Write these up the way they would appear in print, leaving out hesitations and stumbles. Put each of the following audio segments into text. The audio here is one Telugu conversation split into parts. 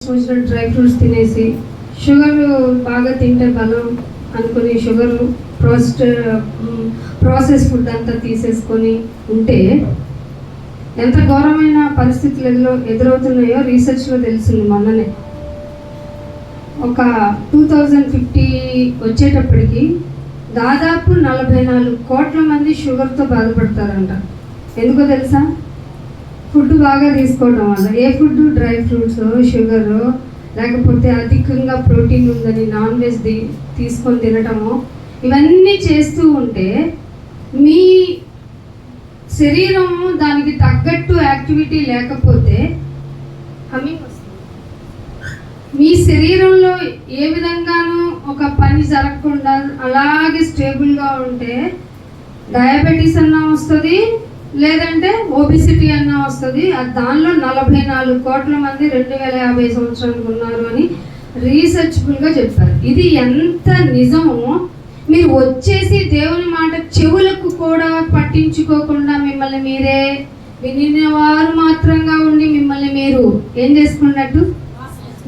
సంవత్సరం డ్రై ఫ్రూట్స్ తినేసి షుగర్ బాగా తింటే బలం అనుకుని షుగర్ ప్రాసెస్ ఫుడ్ అంతా తీసేసుకొని ఉంటే ఎంత ఘోరమైన పరిస్థితులు ఎదురవుతున్నాయో రీసెర్చ్లో తెలిసింది. మొన్ననే ఒక 2050 వచ్చేటప్పటికి దాదాపు 44 కోట్ల మంది షుగర్తో బాధపడతారంట. ఎందుకో తెలుసా? ఫుడ్ బాగా తీసుకోవడం వల్ల. ఏ ఫుడ్? డ్రై ఫ్రూట్స్, షుగరు, లేకపోతే అధికంగా ప్రోటీన్ ఉందని నాన్ వెజ్ తీసుకొని తినటము, ఇవన్నీ చేస్తూ ఉంటే మీ శరీరము దానికి తగ్గట్టు యాక్టివిటీ లేకపోతే మీ శరీరంలో ఏ విధంగానూ ఒక పని జరగకుండా అలాగే స్టేబుల్గా ఉంటే డయాబెటీస్ అన్నా వస్తుంది, లేదంటే ఒబిసిటీ అన్నా వస్తుంది. దానిలో 44 కోట్ల మంది 2050 సంవత్సరానికి ఉన్నారు అని రీసెర్చబుల్గా చెప్పారు. ఇది ఎంత నిజమో మీరు వచ్చేసి దేవుని మాట చెవులకు కూడా పట్టించుకోకుండా మిమ్మల్ని మీరే వినినవారు మాత్రంగా ఉండి మిమ్మల్ని మీరు ఏం చేసుకున్నట్టు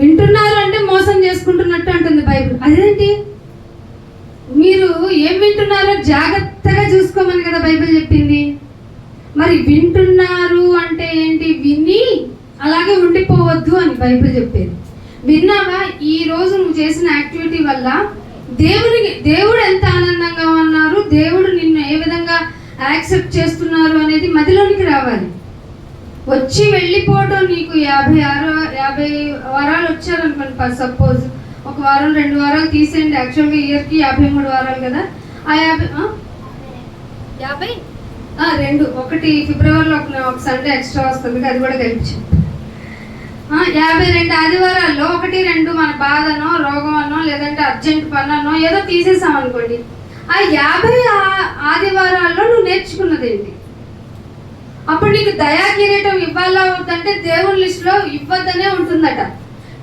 వింటున్నారు అంటే మోసం చేసుకుంటున్నట్టు అంటుంది బైబిల్. అదేంటి? మీరు ఏం వింటున్నారో జాగ్రత్తగా చూసుకోమని కదా బైబిల్ చెప్పింది. మరి వింటున్నారు అంటే ఏంటి? విని అలాగే ఉండిపోవద్దు అని బైబిల్ చెప్పేది. విన్నావా? ఈ రోజు నువ్వు చేసిన యాక్టివిటీ వల్ల దేవుడు ఎంత ఆనందంగా ఉన్నారు, దేవుడు నిన్ను ఏ విధంగా యాక్సెప్ట్ చేస్తున్నారు అనేది మదిలోనికి రావాలి. వచ్చి వెళ్ళిపోవడం. నీకు 50 వారాలు వచ్చారనుకోండి, సపోజ్ ఒక వారం 2 వారాలు తీసేయండి. యాక్చువల్గా ఇయర్కి 53 వారాలు కదా. ఆ 52 ఒకటి ఫిబ్రవరిలో ఒక సండే ఎక్స్ట్రా వస్తుంది, అది కూడా కలిపి 52 ఆదివారాల్లో 1-2 మన బాధనో రోగం అనో లేదంటే అర్జెంట్ పనో ఏదో తీసేసాం అనుకోండి. ఆ 50 ఆదివారాల్లో నువ్వు నేర్చుకున్నది ఏంటి? అప్పుడు నీకు దయా కిరీటం ఇవ్వాలా వద్దంటే దేవుని లిస్టులో ఇవ్వద్దనే ఉంటుందట.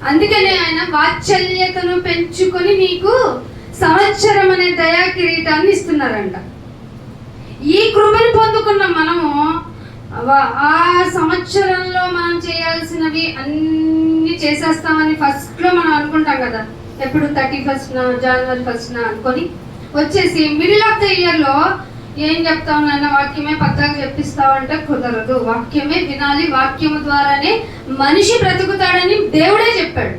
అందుకనే ఆయన వాత్సల్యతను పెంచుకొని నీకు సంవత్సరం అనే దయా కిరీటాన్ని ఇస్తున్నారంట. ఈ కృపను పొందుకున్న మనము ఆ సంవత్సరంలో మనం చేయాల్సినవి అన్ని చేసేస్తామని ఫస్ట్లో మనం అనుకుంటాం కదా. ఎప్పుడు 31st జనవరి 1st అనుకొని వచ్చేసి మిడిల్ ఆఫ్ ద ఇయర్లో ఏం చెప్తావు నాన్న, వాక్యమే పక్కగా చెప్పిస్తావంటే కుదరదు. వాక్యమే వినాలి, వాక్యము ద్వారానే మనిషి బ్రతుకుతాడని దేవుడే చెప్పాడు.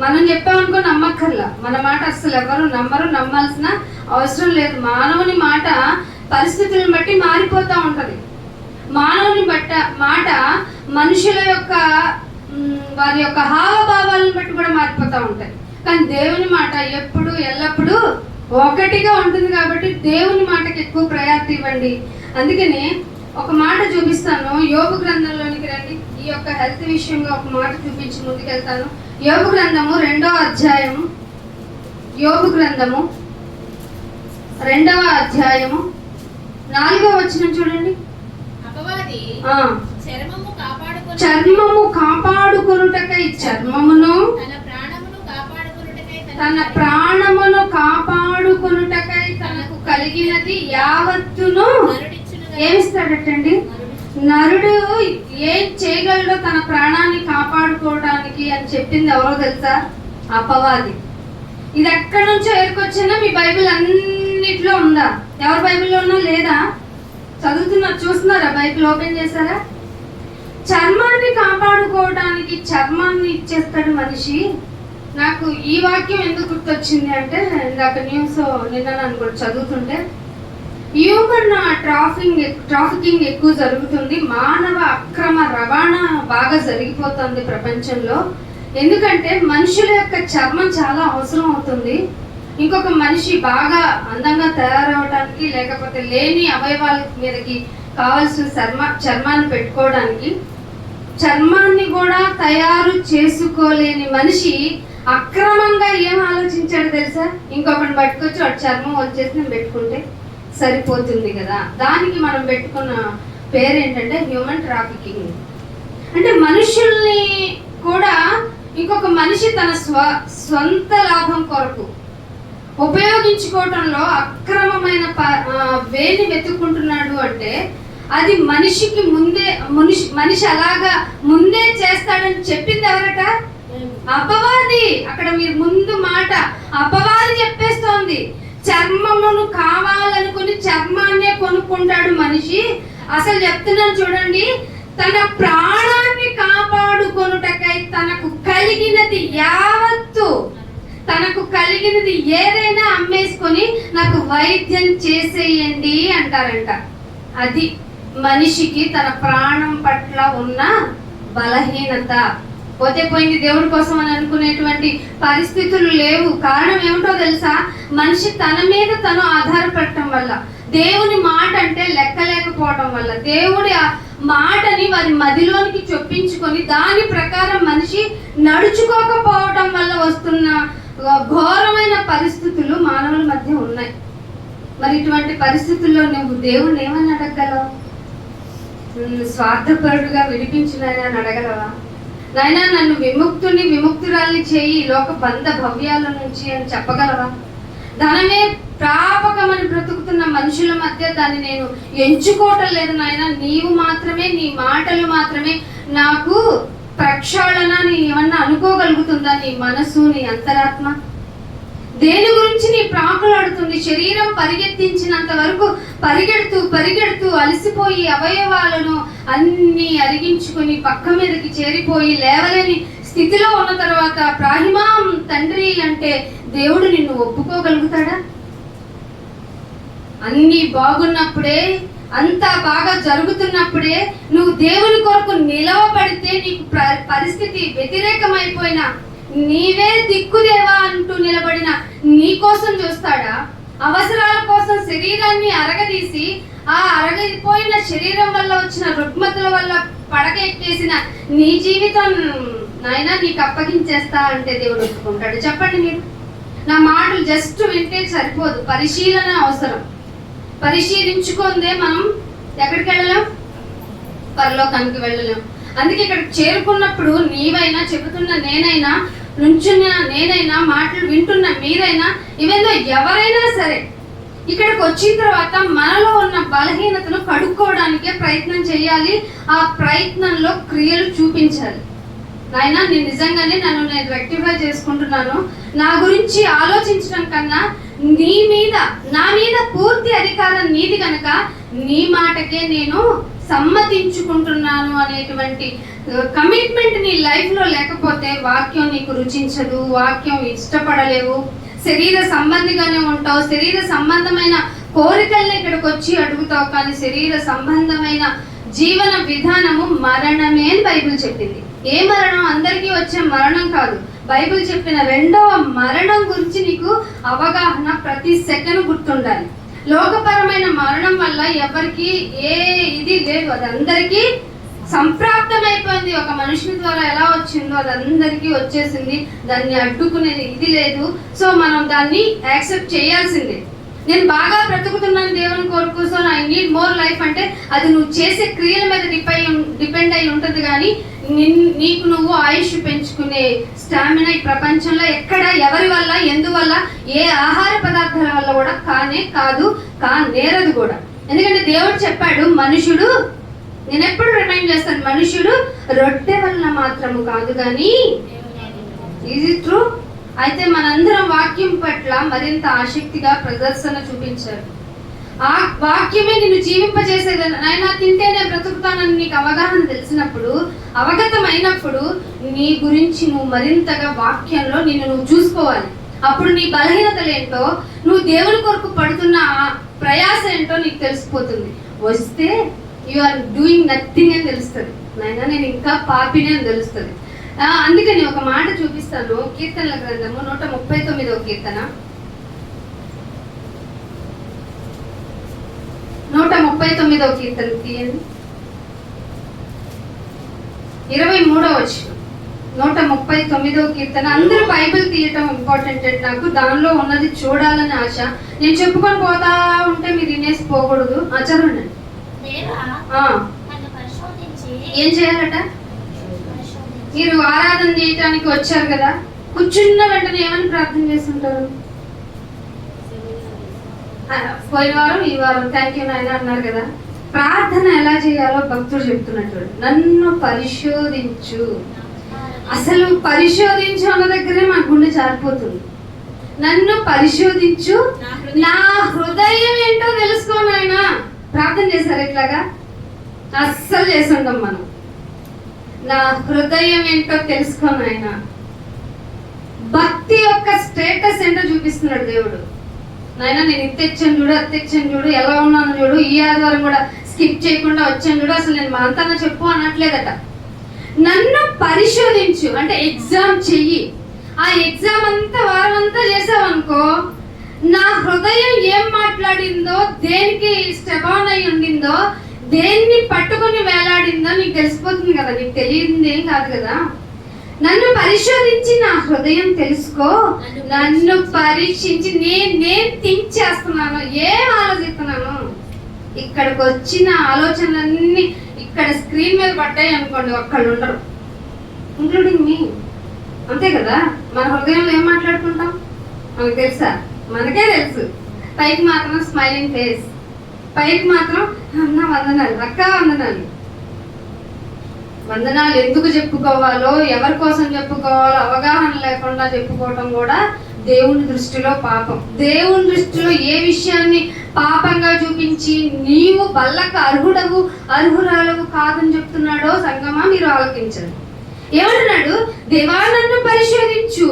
మనం చెప్పామనుకో నమ్మక్కర్లా. మన మాట అస్సలు ఎవరు నమ్మరు, నమ్మాల్సిన అవసరం లేదు. మానవుని మాట పరిస్థితులను బట్టి మారిపోతూ ఉంటుంది. మానవుని మాట మనుషుల యొక్క వారి యొక్క హావభావాలను బట్టి కూడా మారిపోతూ ఉంటాయి. కానీ దేవుని మాట ఎప్పుడు ఎల్లప్పుడూ ఒకటిగా ఉంటుంది. కాబట్టి దేవుని మాటకి ఎక్కువ ప్రయారిటీ ఇవ్వండి. అందుకని ఒక మాట చూపిస్తాను. యోబు గ్రంథంలోనికి రండి. ఈ యొక్క హెల్త్ విషయంలో ఒక మాట చూపించి ముందుకెళ్తాను. యోబు గ్రంథము 2వ అధ్యాయము, యోబు గ్రంథము 2వ అధ్యాయము 4వ వచనం చూడండి. చర్మము కాపాడుకొనుటకై చర్మమును, తన ప్రాణమును కాపాడుకొనుటకై తనకు కలిగినది యావత్తును ఏమిస్తాడటండి? నరుడు ఏం చేయగలడో తన ప్రాణాన్ని కాపాడుకోవడానికి అని చెప్పింది ఎవరో తెలుసా? అపవాది. ఇది ఎక్కడి నుంచో ఏర్కొచ్చినా మీ బైబిల్ అన్నిట్లో ఉందా? ఎవరి బైబిల్లో ఉన్నా లేదా? చదువుతున్నారు, చూస్తున్నారా? బైబిల్ ఓపెన్ చేశారా? చర్మాన్ని కాపాడుకోవడానికి చర్మాన్ని ఇచ్చేస్తాడు మనిషి. నాకు ఈ వాక్యం ఎందుకు గుర్తొచ్చింది అంటే, ఇందాక న్యూస్ నిన్న అనుకో చదువుతుంటే హ్యూమన్ ట్రాఫికింగ్ ఎక్కువ జరుగుతుంది. మానవ అక్రమ రవాణా బాగా జరిగిపోతుంది ప్రపంచంలో. ఎందుకంటే మనుషుల యొక్క చర్మం చాలా అవసరం అవుతుంది. ఇంకొక మనిషి బాగా అందంగా తయారవడానికి, లేకపోతే లేని అవయవాల మీదకి కావాల్సిన చర్మాన్ని పెట్టుకోవడానికి, చర్మాన్ని కూడా తయారు చేసుకోలేని మనిషి అక్రమంగా ఏం ఆలోచించాడు తెలుసా? ఇంకొకటి పట్టుకొచ్చి వాడు చర్మం వచ్చేసి నేను పెట్టుకుంటే సరిపోతుంది కదా. దానికి మనం పెట్టుకున్న పేరేంటంటే హ్యూమన్ ట్రాఫికింగ్. అంటే మనుషుల్ని కూడా ఇంకొక మనిషి తన స్వంత లాభం కొరకు ఉపయోగించుకోవటంలో అక్రమమైన వేని వెతుక్కుంటున్నాడు. అంటే అది మనిషికి మనిషి అలాగా ముందే చేస్తాడని చెప్పింది ఎవరట? అపవాది. అక్కడ మీరు ముందు మాట అపవాది చెప్పేస్తోంది. చర్మమును కావాలనుకుని చర్మాన్నే కొనుక్కుంటాడు మనిషి. అసలు చెప్తున్నాను చూడండి, తన ప్రాణాన్ని కాపాడుకొనుటకై తనకు కలిగినది యావత్తు, తనకు కలిగినది ఏదైనా అమ్మేసుకొని నాకు వైద్యం చేసేయండి అంటారంట. అది మనిషికి తన ప్రాణం పట్ల ఉన్న బలహీనత. పోతే పోయింది, దేవుడి కోసం అని అనుకునేటువంటి పరిస్థితులు లేవు. కారణం ఏమిటో తెలుసా? మనిషి తన మీద తను ఆధారపడటం వల్ల, దేవుని మాట అంటే లెక్కలేకపోవడం వల్ల, దేవుడి మాటని వారి మదిలోనికి చొప్పించుకొని దాని ప్రకారం మనిషి నడుచుకోకపోవడం వల్ల వస్తున్న ఘోరమైన పరిస్థితులు మానవుల మధ్య ఉన్నాయి. మరి ఇటువంటి పరిస్థితుల్లో నువ్వు దేవుణ్ణి ఏమని అడగగలవు? స్వార్థపరుడుగా విడిపించినని అని అడగలవా? నాయనా నన్ను విముక్తురాల్ని చేయి లోక బంధ భవ్యాల నుంచి అని చెప్పగలవా? ధనమే ప్రాపకమని బ్రతుకుతున్న మనుషుల మధ్య దాన్ని నేను ఎంచుకోవటం లేదు నాయన, నీవు మాత్రమే, నీ మాటలు మాత్రమే నాకు ప్రక్షాళన. నీ ఏమన్నా అనుకోగలుగుతుందా నీ మనసు, నీ అంతరాత్మ? దేని గురించి నీ ప్రాకులాడుతుంది? శరీరం పరిగెత్తించినంత వరకు పరిగెడుతూ అలసిపోయి అవయవాలను అన్ని అరిగించుకొని పక్క మీదకి చేరిపోయి లేవలేని స్థితిలో ఉన్న తర్వాత ప్రాహిమాం తండ్రి అంటే దేవుడు నిన్ను ఒప్పుకోగలుగుతాడా? అన్ని బాగున్నప్పుడే, అంతా బాగా జరుగుతున్నప్పుడే నువ్వు దేవుని కొరకు నిలవబడితే నీకు పరిస్థితి వ్యతిరేకమైపోయినా నీవే దిక్కుదేవా అంటూ నిలబడిన నీ కోసం చూస్తాడా? అవసరాల కోసం శరీరాన్ని అరగదీసి ఆ అరగిపోయిన శరీరం వల్ల వచ్చిన రుగ్మతల వల్ల పడక ఎక్కేసిన నీ జీవితం నాయన నీకు అప్పగించేస్తా అంటే దేవుడు ఒప్పుకుంటాడు? చెప్పండి మీరు. నా మాటలు జస్ట్ వింటే సరిపోదు, పరిశీలన అవసరం. పరిశీలించుకుందే మనం ఎక్కడికి వెళ్ళలేం, పరలోకానికి వెళ్ళలేం. అందుకే ఇక్కడ చేరుకున్నప్పుడు నీవైనా, చెబుతున్న నేనైనా, నుంచున్న నేనైనా, మాటలు వింటున్న మీరైనా, ఇవేందో ఎవరైనా సరే ఇక్కడికి వచ్చిన తర్వాత మనలో ఉన్న బలహీనతను కడుక్కోవడానికే ప్రయత్నం చేయాలి. ఆ ప్రయత్నంలో క్రియలు చూపించాలి. నాయనా నేను నిజంగానే నన్ను నేను రెక్టిఫై చేసుకుంటున్నాను, నా గురించి ఆలోచించడం కన్నా నా మీద పూర్తి అధికారం నీది కనుక నీ మాటకే నేను సమ్మతించుకుంటున్నాను అనేటువంటి కమిట్మెంట్ నీ లైఫ్లో లేకపోతే వాక్యం నీకు రుచించదు, వాక్యం ఇష్టపడలేవు, శరీర సంబంధిగానే ఉంటావు. శరీర సంబంధమైన కోరికల్ని ఇక్కడికి వచ్చి అడుగుతావు, కానీ శరీర సంబంధమైన జీవన విధానము మరణమే అని బైబిల్ చెప్పింది. ఏ మరణం? అందరికీ వచ్చే మరణం కాదు. బైబిల్ చెప్పిన రెండవ మరణం గురించి నీకు అవగాహన ప్రతి సెకండ్ గుర్తుండాలి. లోకపరమైన మరణం వల్ల ఎవరికి ఏ ఇది లేదు, అది అందరికీ సంప్రాప్తమైపోయింది. ఒక మనుషుని ద్వారా ఎలా వచ్చిందో అది అందరికీ వచ్చేసింది. దాన్ని అడ్డుకునేది ఇది లేదు. సో మనం దాన్ని యాక్సెప్ట్ చేయాల్సిందే. నేను బాగా బ్రతుకుతున్నాను దేవుని కొరకు, so I need more life అంటే అది నువ్వు చేసే క్రియల మీద డిపెండ్ అయి ఉంటుంది. కానీ నీకు నువ్వు ఆయుష్ పెంచుకునే స్టామినా ఈ ప్రపంచంలో ఎక్కడ, ఎవరి వల్ల, ఎందువల్ల, ఏ ఆహార పదార్థాల వల్ల కూడా నేరదు కూడా. ఎందుకంటే దేవుడు చెప్పాడు, మనుషుడు, నేను ఎప్పుడు రిమైండ్ చేస్తాను, మనుషుడు రొట్టె వల్ల మాత్రము కాదు కానీ. Is it true? అయితే మనందరం వాక్యం పట్ల మరింత ఆసక్తిగా ప్రదర్శన చూపించారు. ఆ వాక్యమే నిన్ను జీవింపజేసేదని. నాయన తింటేనే బ్రతుకుతానని నీకు అవగాహన తెలిసినప్పుడు, అవగతమైనప్పుడు నీ గురించి నువ్వు మరింతగా వాక్యంలో నువ్వు చూసుకోవాలి. అప్పుడు నీ బలహీనతలు ఏంటో, నువ్వు దేవుని కొరకు పడుతున్న ప్రయాస ఏంటో నీకు తెలిసిపోతుంది. వస్తే యు ఆర్ డూయింగ్ నథింగ్ అని తెలుస్తుంది. నాయన నేను ఇంకా పాపినే అని తెలుస్తుంది. అందుకని ఒక మాట చూపిస్తాను. కీర్తనల గ్రంథము 139వ కీర్తన 139వ కీర్తన తీయండి, 23వ వచనం. 139వ కీర్తన. అందరూ బైబిల్ తీయటం ఇంపార్టెంట్ అంటే నాకు దానిలో ఉన్నది చూడాలని ఆశ. నేను చెప్పుకొని పోతా ఉంటే మీరు వినేసి పోకూడదు. చదవండి. ఏం చేయాలట? మీరు ఆరాధన చేయటానికి వచ్చారు కదా, కూర్చున్న వెంటనే ఏమని ప్రార్థన చేస్తుంటారు? పోయిన వారం ఈ వారం థ్యాంక్ యూ నాయన అన్నారు కదా. ప్రార్థన ఎలా చేయాలో భక్తుడు చెప్తున్నట్టు, నన్ను పరిశోధించు, అసలు పరిశోధించు అన్న దగ్గరే మన గుండె జారిపోతుంది. నన్ను పరిశోధించు, నా హృదయం ఏంటో తెలుసుకో నాయనా. ప్రార్థన చేశారు ఇట్లాగా? అస్సలు చేసి ఉంటాం మనం. నా హృదయం ఏంటో తెలుసుకో నాయనా. భక్తి యొక్క స్టేటస్ ఏంటో చూపిస్తున్నాడు దేవుడు. నాయనా నేను ఇది తెచ్చాను చూడు, అది తెచ్చాను చూడు, ఎలా ఉన్నాను చూడు, ఈ ఆదివారం కూడా స్కిప్ చేయకుండా వచ్చాను చూడు, అసలు నేను మా అంతా చెప్పు అనట్లేదట. నన్ను పరిశోధించు అంటే ఎగ్జామ్ చెయ్యి. ఆ ఎగ్జామ్ అంతా వారం అంతా చేసావనుకో, నా హృదయం ఏం మాట్లాడిందో, దేనికి స్టెబాన్ అయి ఉండిందో, దేన్ని పట్టుకొని వేలాడిందో నీకు తెలిసిపోతుంది కదా. నీకు తెలియదు ఏం కాదు కదా. నన్ను పరిశోధించి నా హృదయం తెలుసుకో. నన్ను పరీక్షించి నేను థింక్ చేస్తున్నాను, ఏం ఆలోచిస్తున్నాను. ఇక్కడికి వచ్చిన ఆలోచనలన్నీ ఇక్కడ స్క్రీన్ మీద పడ్డాయి అనుకోండి, ఒక్కళ్ళు ఉండరు, ఇంక్లూడింగ్ మీ. అంతే కదా. మన హృదయంలో ఏం మాట్లాడుకుంటాం మనకు తెలుసా? మనకే తెలుసు. పైకి మాత్రం స్మైలింగ్ ఫేస్, పైకి మాత్రం అన్న వందనాలు, అక్క వందనాలు. వందనాలు ఎందుకు చెప్పుకోవాలో, ఎవరి కోసం చెప్పుకోవాలో అవగాహన లేకుండా చెప్పుకోవటం కూడా దేవుని దృష్టిలో పాపం. దేవుని దృష్టిలో ఏ విషయాన్ని పాపంగా చూపించి నీవు బల్లకు అర్హురాలవు కాదని చెప్తున్నాడో సంగమా మీరు ఆలోచించండి. ఏమంటున్నాడు? దేవా నన్ను పరిశోధించు,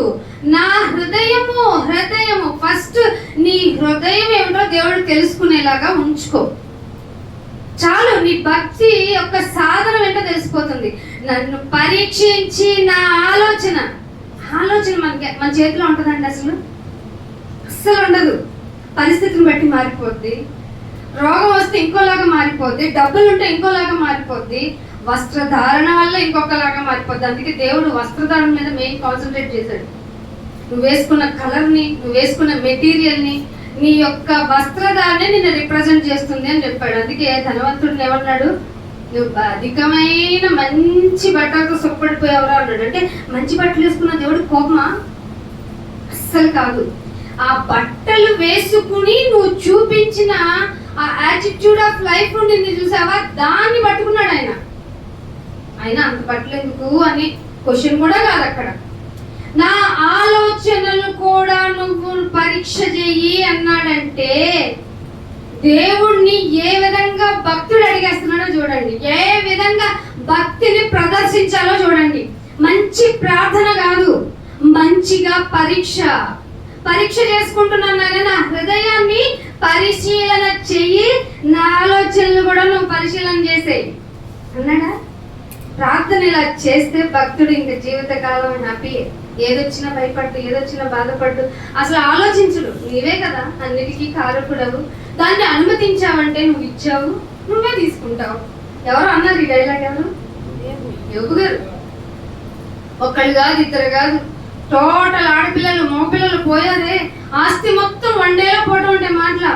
నా హృదయము ఫస్ట్ నీ హృదయం ఏమిటో దేవుడు తెలుసుకునేలాగా ఉంచుకో. చాలు, నీ భక్తి యొక్క సాధనం ఏంటో తెలిసిపోతుంది. నన్ను పరీక్షించి నా ఆలోచన మన చేతిలో ఉంటుందండి? అస్సలు ఉండదు. పరిస్థితిని బట్టి మారిపోద్ది. రోగం వస్తే ఇంకోలాగా మారిపోద్ది, డబ్బులు ఉంటే ఇంకోలాగా మారిపోద్ది, వస్త్రధారణ వల్ల ఇంకొకలాగా మారిపోద్ది. అందుకే దేవుడు వస్త్రధారణ మీద మెయిన్ కాన్సన్ట్రేట్ చేశాడు. నువ్వు వేసుకున్న కలర్ని, నువ్వు వేసుకున్న మెటీరియల్ని, నీ యొక్క వస్త్రధారణే నిన్ను రిప్రజెంట్ చేస్తుంది అని చెప్పాడు. అందుకే ధనవంతుడిని ఏమన్నాడు? నువ్వు అధికమైన మంచి బట్టలతో సొప్పడిపోయావురా అన్నాడు. అంటే మంచి బట్టలు వేసుకున్న దేవుడు కోపమా? అస్సలు కాదు. ఆ బట్టలు వేసుకుని నువ్వు చూపించిన ఆ యాటిట్యూడ్ ఆఫ్ లైఫ్ నిన్ను చూసావా, దాన్ని పట్టుకున్నాడు ఆయన. అంత బట్టలు ఎందుకు అని క్వశ్చన్ కూడా కాదు అక్కడ. నా ఆలోచనలు కూడా నువ్వు పరీక్ష చెయ్యి అన్నాడంటే దేవుణ్ణి ఏ విధంగా భక్తుడు అడిగేస్తున్నాడో చూడండి, ఏ విధంగా భక్తిని ప్రదర్శించాలో చూడండి. మంచి ప్రార్థన కాదు, మంచిగా పరీక్ష చేసుకుంటున్నాను. నా హృదయాన్ని పరిశీలన చెయ్యి, నా ఆలోచనలు కూడా నువ్వు పరిశీలన చేసేయి అన్నాడా? ప్రార్థన ఇలా చేస్తే భక్తుడు ఇంక జీవితకాలం హ్యాపీ. ఏదొచ్చినా భయపడ్డు, ఏదొచ్చినా బాధపడ్డు, అసలు ఆలోచించుడు. నీవే కదా అన్నిటికీ కారకుడవు. దాన్ని అనుమతించావంటే నువ్వు ఇచ్చావు, నువ్వే తీసుకుంటావు. ఎవరు అన్నారు ఈ డైలాగ్? ఎవరు? యోగు గారు. ఒకళ్ళు కాదు, ఇద్దరు కాదు, టోటల్ ఆడపిల్లలు మగపిల్లలు పోయారే. ఆస్తి మొత్తం వన్డేలో పోవడం అంటే మాటలా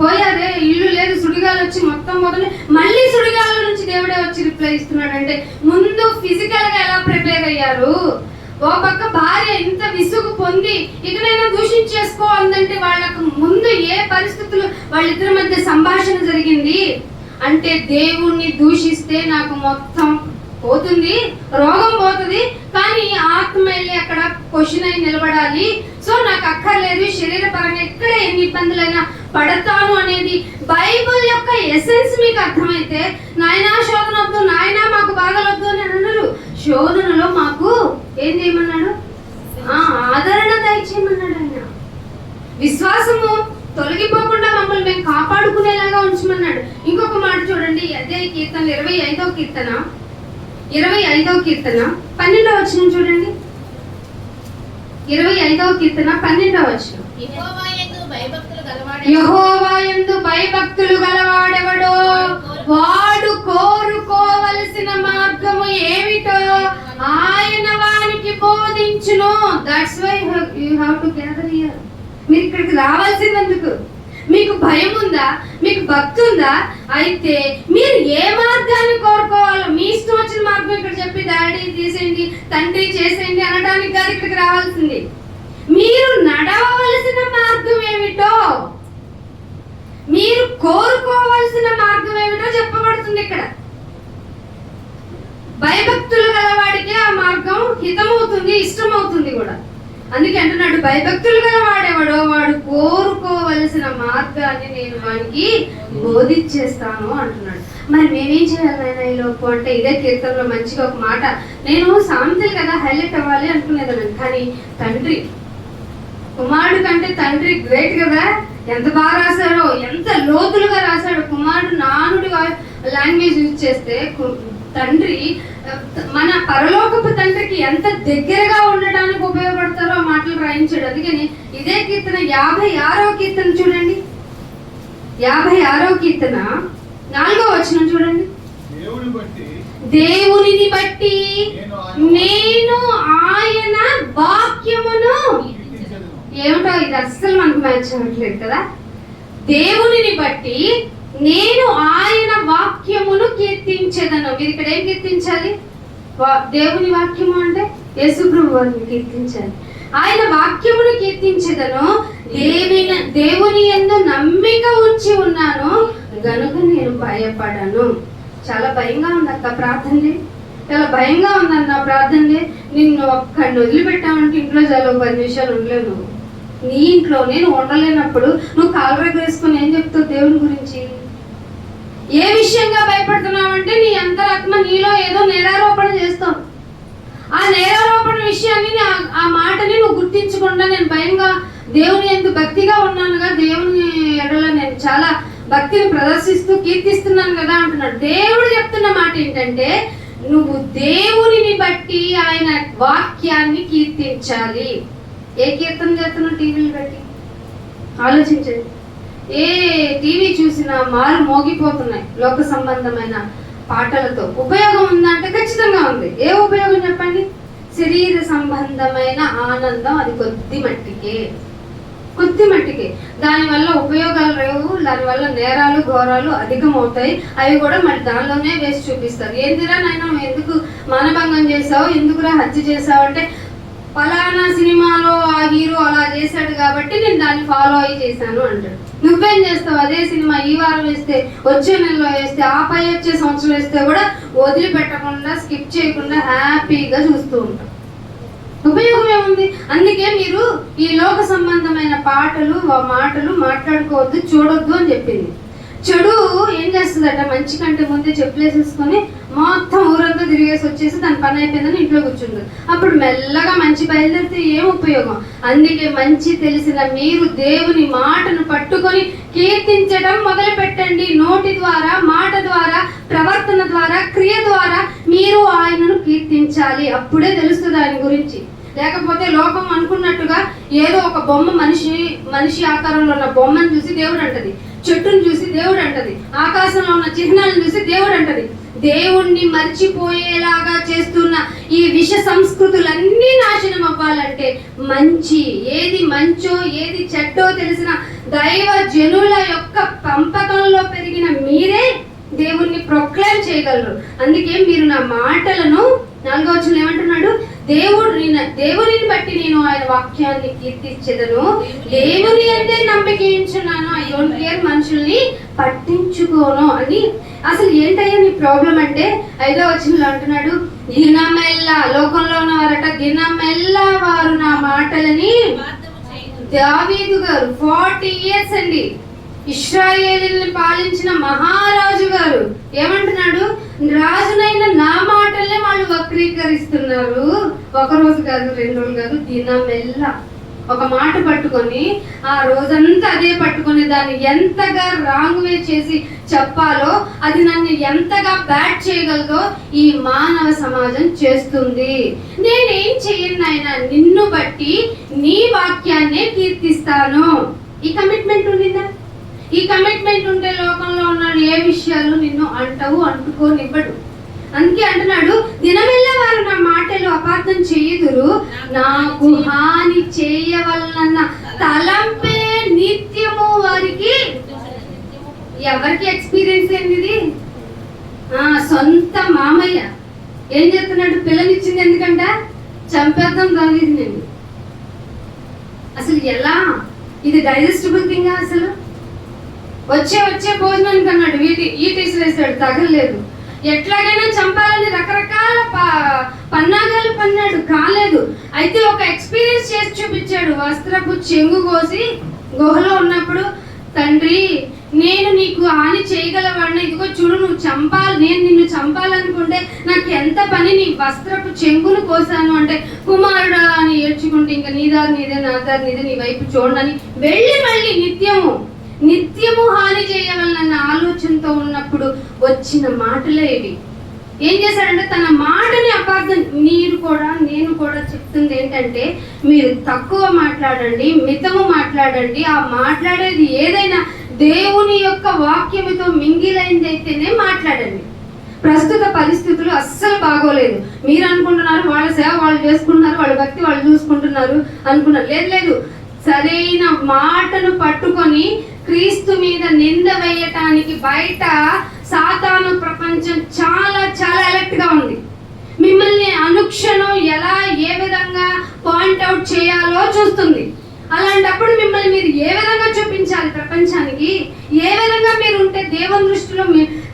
పోయారే. ఇల్లు లేదు, సుడిగాలు వచ్చి మొత్తం పోతుంది. మళ్ళీ సుడిగాల నుంచి దేవుడే వచ్చి రిప్లై ఇస్తున్నాడు. అంటే ముందు ఫిజికల్ గా ఎలా ప్రిపేర్ అయ్యారు? ఓ పక్క భార్య ఇంత విసుగు పొంది ఇకనైనా దూషించేసుకో అందంటే వాళ్ళకు ముందు ఏ పరిస్థితులు వాళ్ళిద్దరి మధ్య సంభాషణ జరిగింది అంటే, దేవుణ్ణి దూషిస్తే నాకు మొత్తం పోతుంది, రోగం పోతుంది, కానీ ఆత్మ వెళ్ళి అక్కడ క్వశ్చన్ అయి నిలబడాలి. సో నాకు అక్కర్లేదు, శరీరపరంగా ఎక్కడ ఎన్ని ఇబ్బందులైనా పడతాను అనేది బైబుల్ యొక్క ఎసెన్స్ మీకు అర్థమైతే, నాయనా శోధన వద్దు, నాయనా మాకు బాధలొద్దు అని అన్నారు. శోధనలో మాకు ఏం చేయమన్నాడు? ఆదరణ దయచేయమన్నాడు ఆయన. విశ్వాసము తొలగిపోకుండా మమ్మల్ని మేము కాపాడుకునేలాగా ఉంచమన్నాడు. ఇంకొక మాట చూడండి, అదే కీర్తన 25వ కీర్తన 12వ వచనం చూడండి. 25వ కీర్తన 12వ వచనం. యెహోవా యందు భయభక్తులు గలవాడెవడో వాడు కోరుకోవలసిన మార్గము ఏమిటో ఆయన వానికి బోధించును. That's why you have to gather here. మీరు ఇక్కడికి రావాల్సినందుకు మీకు భయం ఉందా? మీకు భక్తి ఉందా? అయితే మీరు ఏ మార్గాన్ని కోరుకోవాలో మీ ఇష్టం వచ్చిన మార్గం ఇక్కడ చెప్పి డాడీ తీసేయండి, తండ్రి చేసేయండి అనడానికి కాదు ఇక్కడికి రావాల్సింది. మీరు నడవవలసిన మార్గం ఏమిటో, మీరు కోరుకోవలసిన మార్గం ఏమిటో చెప్పబడుతుంది ఇక్కడ. భయభక్తులు గలవాడికి ఆ మార్గం హితమవుతుంది, ఇష్టమవుతుంది కూడా. అందుకే అంటున్నాడు, భయభక్తులు గలవాడేవాడో వాడు కోరుకోవలసిన మార్గాన్ని నేను వానికి బోధించేస్తాను అంటున్నాడు. మరి మేమేం చేయాలి నాయన ఈ లోపు అంటే, ఇదే కీర్తనలో మంచిగా ఒక మాట, నేను సామెతలు కదా హైలైట్ అవ్వాలి అనుకునేదాన్ని, కానీ తండ్రి కుమారుడు కంటే తండ్రి గ్రేట్ కదా. ఎంత బాగా రాశాడో, ఎంత లోతులుగా రాశాడో. కుమారుడు నానుడి లాంగ్వేజ్ యూజ్ చేస్తే తండ్రి మన పరలోకపు తండ్రికి ఎంత దగ్గరగా ఉండడానికి ఉపయోగపడతారో ఆ మాటలు రాయించాడు. అందుకని ఇదే కీర్తన 56వ కీర్తన చూడండి, 56వ కీర్తన 4వ వచనం చూడండి. దేవునిని బట్టి నేను ఆయన వాక్యమును, ఏమిటో ఇది అస్సలు మనకు మ్యాచ్ అవ్వట్లేదు కదా. దేవునిని బట్టి నేను ఆయన వాక్యమును కీర్తించేదను. మీరు ఇక్కడ ఏం కీర్తించాలి? దేవుని వాక్యము అంటే యేసుప్రభు వారిని కీర్తించాలి. ఆయన వాక్యమును కీర్తించేదను. దేవుని యందు నమ్మిక ఉంచి ఉన్నాను గనుక నేను భయపడను. చాలా భయంగా ఉంది అక్క ప్రార్థనలే, చాలా భయంగా ఉందన్న ప్రార్థనలే. నిన్ను ఒక్కడిని వదిలిపెట్టామంటే ఇంట్లో చాలా 10 నిమిషాలు ఉండలేవు. నీ ఇంట్లో నేను ఉండలేనప్పుడు నువ్వు కాలు వేసుకుని ఏం చెప్తావు దేవుని గురించి? ఏ విషయంగా భయపడుతున్నావంటే నీ అంతరాత్మ నీలో ఏదో నేరారోపణ చేస్తావు. ఆ నేరారోపణ విషయాన్ని, ఆ మాటని నువ్వు గుర్తించకుండా నేను భయంగా దేవుని యందు భక్తిగా ఉన్నానుగా, దేవుని ఎడల నేను చాలా భక్తిని ప్రదర్శిస్తూ కీర్తిస్తున్నాను కదా అంటున్నాడు. దేవుడు చెప్తున్న మాట ఏంటంటే, నువ్వు దేవునిని బట్టి ఆయన వాక్యాన్ని కీర్తించాలి. ఏ కీర్తన చేస్తున్నావు? టీవీలు బట్టి ఆలోచించండి. ఏ టీవీ చూసినా మారు మోగిపోతున్నాయి లోక సంబంధమైన పాటలతో. ఉపయోగం ఉందంటే ఖచ్చితంగా ఉంది. ఏ ఉపయోగం చెప్పండి? శరీర సంబంధమైన ఆనందం, అది కొద్ది మట్టికే. దానివల్ల ఉపయోగాలు లేవు. దానివల్ల నేరాలు ఘోరాలు అధికమవుతాయి. అవి కూడా మరి దానిలోనే వేసి చూపిస్తారు. ఏందిరా నాయన ఎందుకు మానభంగం చేసావు, ఎందుకురా హత్య చేసావు అంటే, ఫలానా సినిమాలో ఆ హీరో అలా చేశాడు కాబట్టి నేను దాన్ని ఫాలో అయ్యి చేశాను అంటాడు. నువ్వేం చేస్తావు? అదే సినిమా ఈ వారం వేస్తే, వచ్చే నెలలో వేస్తే, ఆపై వచ్చే సంవత్సరం వేస్తే కూడా వదిలిపెట్టకుండా, స్కిప్ చేయకుండా హ్యాపీగా చూస్తూ ఉంటాం. ఉపయోగం ఏముంది? అందుకే మీరు ఈ లోక సంబంధమైన మాటలు మాట్లాడుకోవద్దు, చూడొద్దు అని చెప్పింది. చెడు ఏం చేస్తుందట, మంచి కంటే ముందే చెప్పులేసేసుకొని మొత్తం ఊరంతా తిరిగేసి వచ్చేసి దాని పని అయిపోయిందని ఇంట్లో కూర్చుంది. అప్పుడు మెల్లగా మంచి బయలుదేరితే ఏం ఉపయోగం? అందుకే మంచి తెలిసిన మీరు దేవుని మాటను పట్టుకొని కీర్తించడం మొదలు పెట్టండి. నోటి ద్వారా, మాట ద్వారా, ప్రవర్తన ద్వారా, క్రియ ద్వారా మీరు ఆయనను కీర్తించాలి. అప్పుడే తెలుస్తుంది ఆయన గురించి. లేకపోతే లోకం అనుకున్నట్టుగా ఏదో ఒక బొమ్మ, మనిషి ఆకారంలో ఉన్న బొమ్మను చూసి దేవుడు అంటది, చెట్టును చూసి దేవుడు అంటది, ఆకాశంలో ఉన్న చిహ్నాలను చూసి దేవుడు అంటది. దేవుణ్ణి మర్చిపోయేలాగా చేస్తున్న ఈ విష సంస్కృతులన్నీ నాశనం అవ్వాలంటే ఏది మంచో ఏది చెడ్డో తెలిసిన దైవ జనుల యొక్క పెంపకంలో పెరిగిన మీరే దేవుణ్ణి ప్రొక్లైమ్ చేయగలరు. అందుకే మీరు నా మాటలను, 4వ వచనం ఏమంటున్నాడు? దేవునిని బట్టి నేను ఆయన వాక్యాన్ని కీర్తించెదను. దేవుని అంటే నమ్మిక ఉంచున్నాను, ఐ డోంట్ కేర్, మనుషుల్ని పట్టించుకోను అని. అసలు ఏంటయ్యా నీ ప్రాబ్లం అంటే, 5వ వచనంలో అంటున్నాడు, దినమెల్లా, లోకంలో ఉన్నవారట, దినమెల్లా వారు నా మాటలని. దావీదు గారు 40 years అండి, ఇశ్రాయేలుని పాలించిన మహారాజు గారు ఏమంటున్నాడు? రాజునైన నా మాటలే వాళ్ళు వక్రీకరిస్తున్నారు. 1 రోజు కాదు, 2 రోజులు కాదు, దినమెల్లా ఒక మాట పట్టుకొని ఆ రోజంతా అదే పట్టుకొని దాన్ని ఎంతగా రాంగ్ వే చేసి చెప్పాలో, అది నన్ను ఎంతగా బ్యాడ్ చేయగలదో ఈ మానవ సమాజం చేస్తుంది. నేనేం చెయ్యను నాయనా, నిన్ను బట్టి నీ వాక్యాన్నే కీర్తిస్తాను. ఈ కమిట్మెంట్ ఉండిందా? ఈ కమిట్మెంట్ ఉంటే లోకంలో ఉన్నాడు ఏ విషయాలు నిన్ను అంటుకోనివ్వడు. అందుకే అంటున్నాడు, దినమెల్లా వారు నా మాటలు అపార్థం చేయుదురు, నాకు హాని చేయవలన తలంపే నిత్యము వారికి. ఎవరికి ఎక్స్పీరియన్స్ ఏంది? సొంత మామయ్య ఏం చెప్తున్నాడు? పిల్లనిచ్చింది ఎందుకంట? చంపేద్దాం దావీదు నేను. అసలు ఎలా? ఇది డైజెస్టబుల్ థింగా? అసలు వచ్చే భోజనానికి అన్నాడు, ఈటీస్ వేసాడు, తగలేదు. ఎట్లాగైనా చంపాలని రకరకాల పన్నాగాలు పన్నాడు, కాలేదు. అయితే ఒక ఎక్స్పీరియన్స్ చేసి చూపించాడు. వస్త్రపు చెంగు కోసి గుహలో ఉన్నప్పుడు, తండ్రి నేను నీకు హాని చేయగలవాడిని, ఇదిగో చూడు నువ్వు నేను నిన్ను చంపాలనుకుంటే నాకు ఎంత పని, నీ వస్త్రపు చెంగును కోసాను అంటే, కుమారుడా అని ఏడ్చుకుంటే, ఇంకా నీ దారి నీదే నా దారి నీదే, నీ వైపు చూడని వెళ్ళి మళ్ళీ నిత్యము హాని చేయవలన ఆలోచనతో ఉన్నప్పుడు వచ్చిన మాటలే ఇవి. ఏం చేశాడంటే తన మాటని అపార్థం, నేను కూడా చెప్తుంది ఏంటంటే, మీరు తక్కువ మాట్లాడండి, మితము మాట్లాడండి. ఆ మాట్లాడేది ఏదైనా దేవుని యొక్క వాక్యముతో మింగిలైంది అయితేనే మాట్లాడండి. ప్రస్తుత పరిస్థితులు అస్సలు బాగోలేదు. మీరు అనుకుంటున్నారు వాళ్ళ సేవ వాళ్ళు చేసుకుంటున్నారు, వాళ్ళ భక్తి వాళ్ళు చూసుకుంటున్నారు అనుకున్నారు. లేదు, సరైన మాటను పట్టుకొని క్రీస్తు మీద నింద వేయటానికి బయట సాతాను ప్రపంచం చాలా చాలా అలర్ట్ గా ఉంది. మిమ్మల్ని అనుక్షణం ఏ విధంగా పాయింట్అవుట్ చేయాలో చూస్తుంది. అలాంటప్పుడు మిమ్మల్ని మీరు ఏ విధంగా చూపించాలి ప్రపంచానికి, ఏ విధంగా మీరు ఉంటే దేవుని దృష్టిలో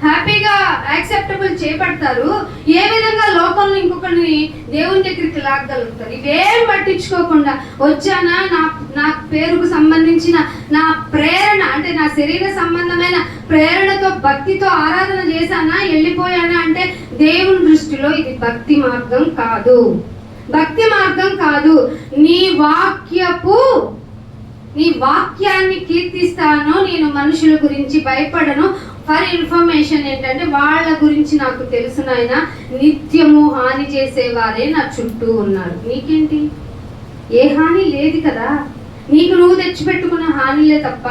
హ్యాపీగా యాక్సెప్టబుల్ చేయబడతారు, ఏ విధంగా లోకంలో ఇంకొకరిని దేవుని దగ్గరికి లాగగలుగుతారు, ఇవేం పట్టించుకోకుండా వచ్చానా నా పేరుకు సంబంధించిన నా ప్రేరణ అంటే నా శరీర సంబంధమైన ప్రేరణతో భక్తితో ఆరాధన చేశానా వెళ్ళిపోయానా అంటే దేవుని దృష్టిలో ఇది భక్తి మార్గం కాదు. నీ వాక్యాన్ని కీర్తిస్తాను, నేను మనుషుల గురించి భయపడను. ఫర్ ఇన్ఫర్మేషన్ ఏంటంటే, వాళ్ళ గురించి నాకు తెలుసు నాయన, నిత్యము హాని చేసేవారే నా చుట్టూ ఉన్నారు. నీకేంటి? ఏ హాని లేదు కదా, నీకు నువ్వు తెచ్చిపెట్టుకున్న హానిలే తప్ప,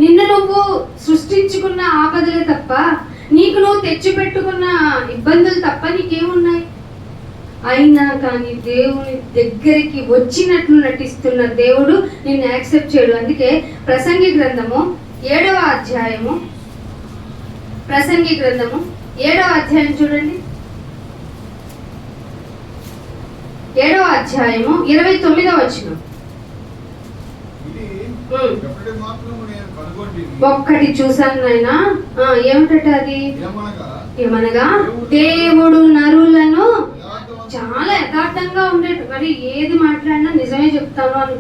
నిన్ను నువ్వు సృష్టించుకున్న ఆపదలే తప్ప, నీకు నువ్వు తెచ్చిపెట్టుకున్న ఇబ్బందులు తప్ప నీకేమున్నాయి? అయినా కానీ దేవుని దగ్గరికి వచ్చినట్లు నటిస్తున్న దేవుడు నిన్ను యాక్సెప్ట్ చేయడు. అందుకే ప్రసంగి గ్రంథము 7వ అధ్యాయము చూడండి, 7వ అధ్యాయము 29వ వచనం. ఒక్కటి చూసాను నాయనా, ఏమిటట అది? ఏమనగా దేవుడు నరులను చాలా యథార్థంగా ఉండేది. మరి ఏది మాట్లాడినా నిజమే చెప్తాను అని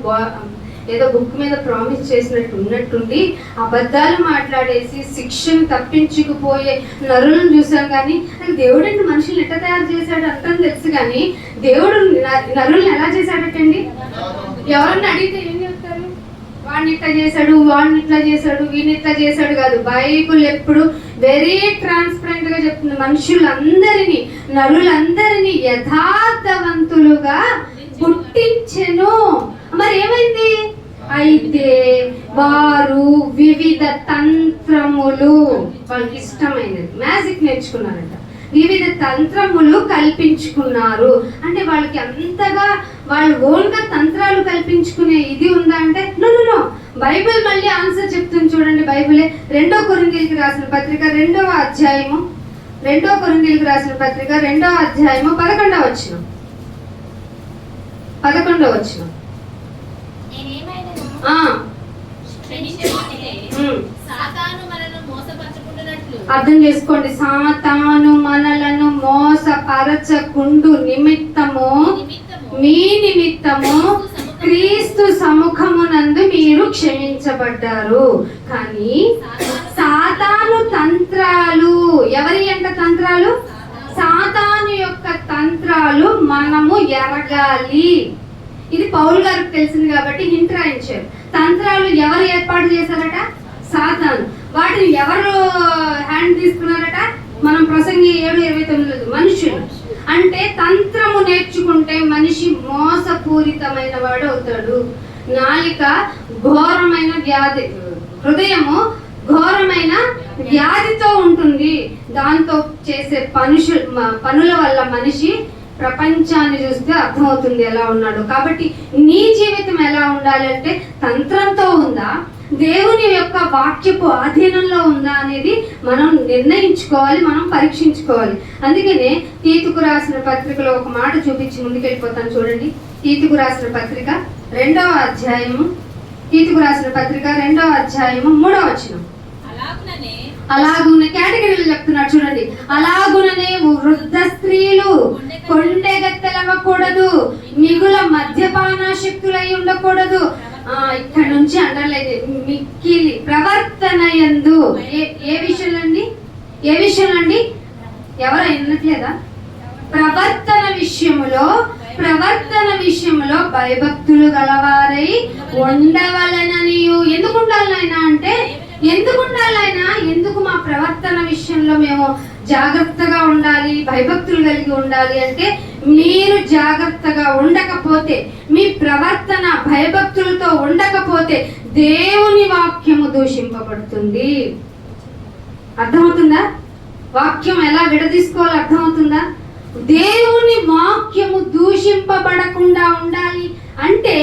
ఏదో బుక్ మీద ప్రామిస్ చేసినట్టు ఉన్నట్టుండి అబద్ధాలు మాట్లాడేసి శిక్షను తప్పించుకుపోయే నరులను చూసాం. కానీ దేవుడిని మనుషుల్ని ఎట్లా తయారు చేశాడు అంతా తెలుసు, కానీ దేవుడు నరుల్ని ఎలా చేశాడటండి? ఎవరన్నా అడిగితే ఏం చెప్తారు? వాడిని ఇట్లా చేశాడు, వాడిని ఇట్లా చేశాడు, వీడిని ఇట్లా చేశాడు కాదు. బైబుల్ ఎప్పుడు వెరీ ట్రాన్స్పరెంట్ గా చెప్తుంది, మనుషులందరినీ నరులందరినీ యథార్థవంతులుగా పుట్టించెను. మరి ఏమైంది? అయితే వారు వివిధ తంత్రములు, వాళ్ళకి ఇష్టమైనది మ్యాజిక్ నేర్చుకున్నారంట, వివిధ తంత్రములు కల్పించుకున్నారు. అంటే వాళ్ళకి అంతగా వాళ్ళు ఓన్గా తంత్రాలు కల్పించుకునే ఇది ఉందా అంటే నో. బైబిల్ మళ్ళీ ఆన్సర్ చెప్తుంది చూడండి. బైబిలే 2వ కొరింథీయులకు రాసిన పత్రిక 2వ అధ్యాయము 11వ వచనం. అర్థం చేసుకోండి, సాతాను మనలను మోసపరచకుండు నిమిత్తము మీ నిమిత్తము క్రీస్తు సముఖమునందు మీరు క్షమించబడ్డారు. కానీ సాతాను తంత్రాలు, ఎవరి యొక్క తంత్రాలు? సాతాను యొక్క తంత్రాలు మనము ఎరగాలి. ఇది పౌలు గారికి తెలిసింది కాబట్టి హింట్ రాయించారు. తంత్రాలు ఎవరు ఏర్పాటు చేశారట? సాతాను. వాటిని ఎవరు హ్యాండ్ తీసుకున్నారట? మనం ప్రసంగి 7:29 మనుషులు. అంటే తంత్రము నేర్చుకుంటే మనిషి మోసపూరితమైన వాడు అవుతాడు. నాలిక ఘోరమైన వ్యాధి, హృదయము ఘోరమైన వ్యాధితో ఉంటుంది. దాంతో చేసే పనుల వల్ల మనిషి ప్రపంచాన్ని చూస్తే అర్థమవుతుంది ఎలా ఉన్నాడు. కాబట్టి నీ జీవితం ఎలా ఉండాలి అంటే తంత్రంతో ఉందా, దేవుని యొక్క వాక్యపు ఆధీనంలో ఉందా అనేది మనం నిర్ణయించుకోవాలి, మనం పరీక్షించుకోవాలి. అందుకనే తీతుకు రాసిన పత్రికలో ఒక మాట చూపించి ముందుకెళ్ళిపోతాను చూడండి. తీతుకు రాసిన పత్రిక 2వ అధ్యాయము 3వ వచనం. అలాగున కేటగిరీలు చెప్తున్నాడు చూడండి. అలాగుననే వృద్ధ స్త్రీలు కొండెగత్తెలవ్వకూడదు, మిగుల మద్యపానాశక్తులై ఉండకూడదు. ఇక్కడ నుంచి అండర్లైన్ మిక్కిలి ప్రవర్తన యందు ఏ విషయంలో అండి? ఏ విషయంలో అండి? ఎవరు వినట్లేదా? ప్రవర్తన విషయములో భయభక్తులు గలవారై ఉండవలననియు. ఎందుకు ఉండాలి ఆయన అంటే, ఎందుకు మా ప్రవర్తన విషయంలో మేము జాగ్రత్తగా ఉండాలి, భయభక్తులు కలిగి ఉండాలి అంటే, మీరు జాగ్రత్తగా ఉండకపోతే, మీ ప్రవర్తన భయభక్తులతో ఉండకపోతే దేవుని వాక్యము దూషింపబడుతుంది. అర్థమవుతుందా? వాక్యం ఎలా విడదీసుకోవాలో అర్థమవుతుందా? దేవుని వాక్యము దూషింపబడకుండా ఉండాలి అంటే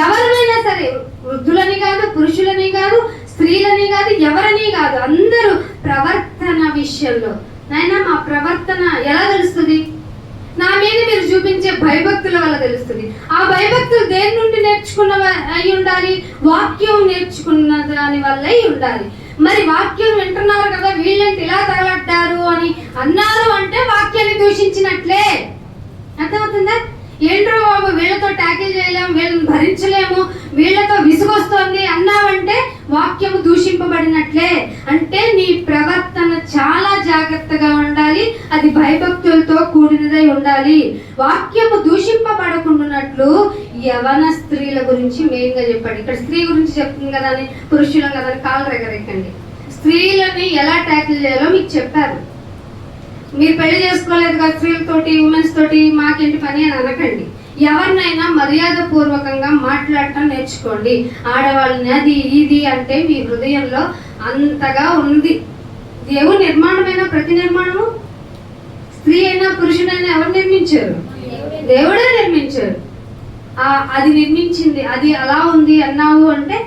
ఎవరినైనా సరే, వృద్ధులని కాదు, పురుషులని కాదు, స్త్రీలని కాదు, ఎవరని కాదు, అందరూ ప్రవర్తన విషయంలో నాయనా మా ప్రవర్తన ఎలా తెలుస్తుంది? నా మీద మీరు చూపించే భయభక్తుల వల్ల తెలుస్తుంది. ఆ భయభక్తులు దేని నుండి నేర్చుకున్న అయి ఉండాలి? వాక్యం నేర్చుకున్న దాని వల్ల ఉండాలి. మరి వాక్యం వింటున్నారు కదా, వీళ్ళంటే ఇలా తగలడ్డారు అని అన్నారు అంటే వాక్యాన్ని దూషించినట్లే. అర్థమవుతుందా? ఏంట్రో బాబు వీళ్ళతో ట్యాకిల్ చేయలేము, వీళ్ళని భరించలేము, వీళ్ళతో విసుగొస్తోంది అన్నావంటే వాక్యము దూషింపబడినట్లే. అంటే నీ ప్రవర్తన చాలా జాగ్రత్తగా ఉండాలి, అది భయభక్తులతో కూడినదై ఉండాలి. వాక్యము దూషింపబడకుండానట్లు యవన స్త్రీల గురించి మెయిన్ గా చెప్పాడు. ఇక్కడ స్త్రీ గురించి చెప్తుంది కదా అని పురుషులం కదా అని కాలు రెగరెక్కండి. స్త్రీలని ఎలా ట్యాకిల్ చేయాలో మీకు చెప్పారు. మీరు పెళ్లి చేసుకోలేదు కదా స్త్రీలతోటి, ఉమెన్స్ తోటి మాకేంటి పని అని అనకండి. ఎవరినైనా మర్యాద పూర్వకంగా మాట్లాడటం నేర్చుకోండి. ఆడవాళ్ళని అది ఇది అంటే మీ హృదయంలో అంతగా ఉంది. దేవుని నిర్మాణమైన ప్రతి నిర్మాణము, స్త్రీ అయినా పురుషుడైనా ఎవరు నిర్మించారు? దేవుడే నిర్మించారు. అది నిర్మించింది, అది అలా ఉంది అన్నావు అంటే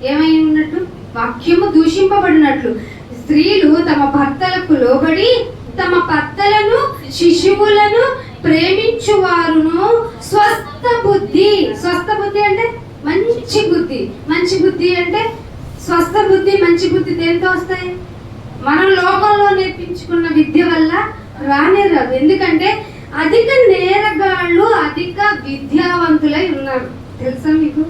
ఏమై ఉన్నట్టు? వాక్యము దూషింపబడినట్లు. స్త్రీలు తమ భర్తలకు లోబడి తమ భర్తలను శిశువులను ప్రేమించువారును స్వస్థ బుద్ధి అంటే మంచి బుద్ధి అంటే స్వస్థ బుద్ధి, మంచి బుద్ధి దేంతో వస్తాయి? మనం లోకంలో నేర్పించుకున్న విద్య వల్ల రానే రాదు. ఎందుకంటే అధిక నేరగాళ్ళు అధిక విద్యావంతులై ఉన్నారు, తెలుసా మీకు?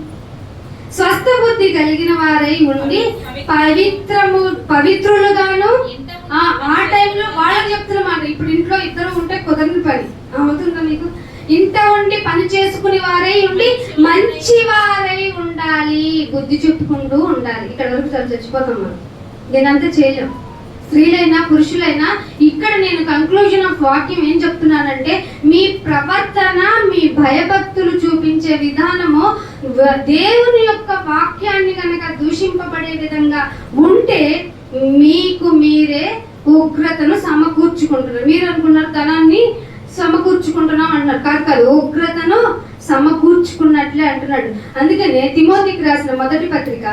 స్వస్థ బుద్ధి కలిగిన వారై ఉండి పవిత్రులుగాను, ఆ టైంలో వాళ్ళకి చెప్తున్నమాట. ఇప్పుడు ఇంట్లో ఇద్దరు ఉంటే కుదరని పని అవుతుందా మీకు? ఇంట ఉండి పని చేసుకునే వారై ఉండి మంచి వారై ఉండాలి, బుద్ధి చెప్పుకుంటూ ఉండాలి. ఇక్కడ వరకు చచ్చిపోతాం మనం, నేనంతా చేయలేం. స్త్రీలైనా పురుషులైనా ఇక్కడ నేను కంక్లూజన్ ఆఫ్ వాక్యం ఏం చెప్తున్నానంటే, మీ ప్రవర్తన, మీ భయభక్తులు చూపించే విధానము దేవుని యొక్క వాక్యాన్ని కనుక దూషింపబడే విధంగా ఉంటే మీకు మీరే ఉగ్రతను సమకూర్చుకుంటున్నారు. మీరు అనుకున్నారు ధనాన్ని సమకూర్చుకుంటున్నాం అంటున్నారు, కాదు, ఉగ్రతను సమకూర్చుకున్నట్లే అంటున్నాడు. అందుకనే తిమోతికి రాసిన మొదటి పత్రిక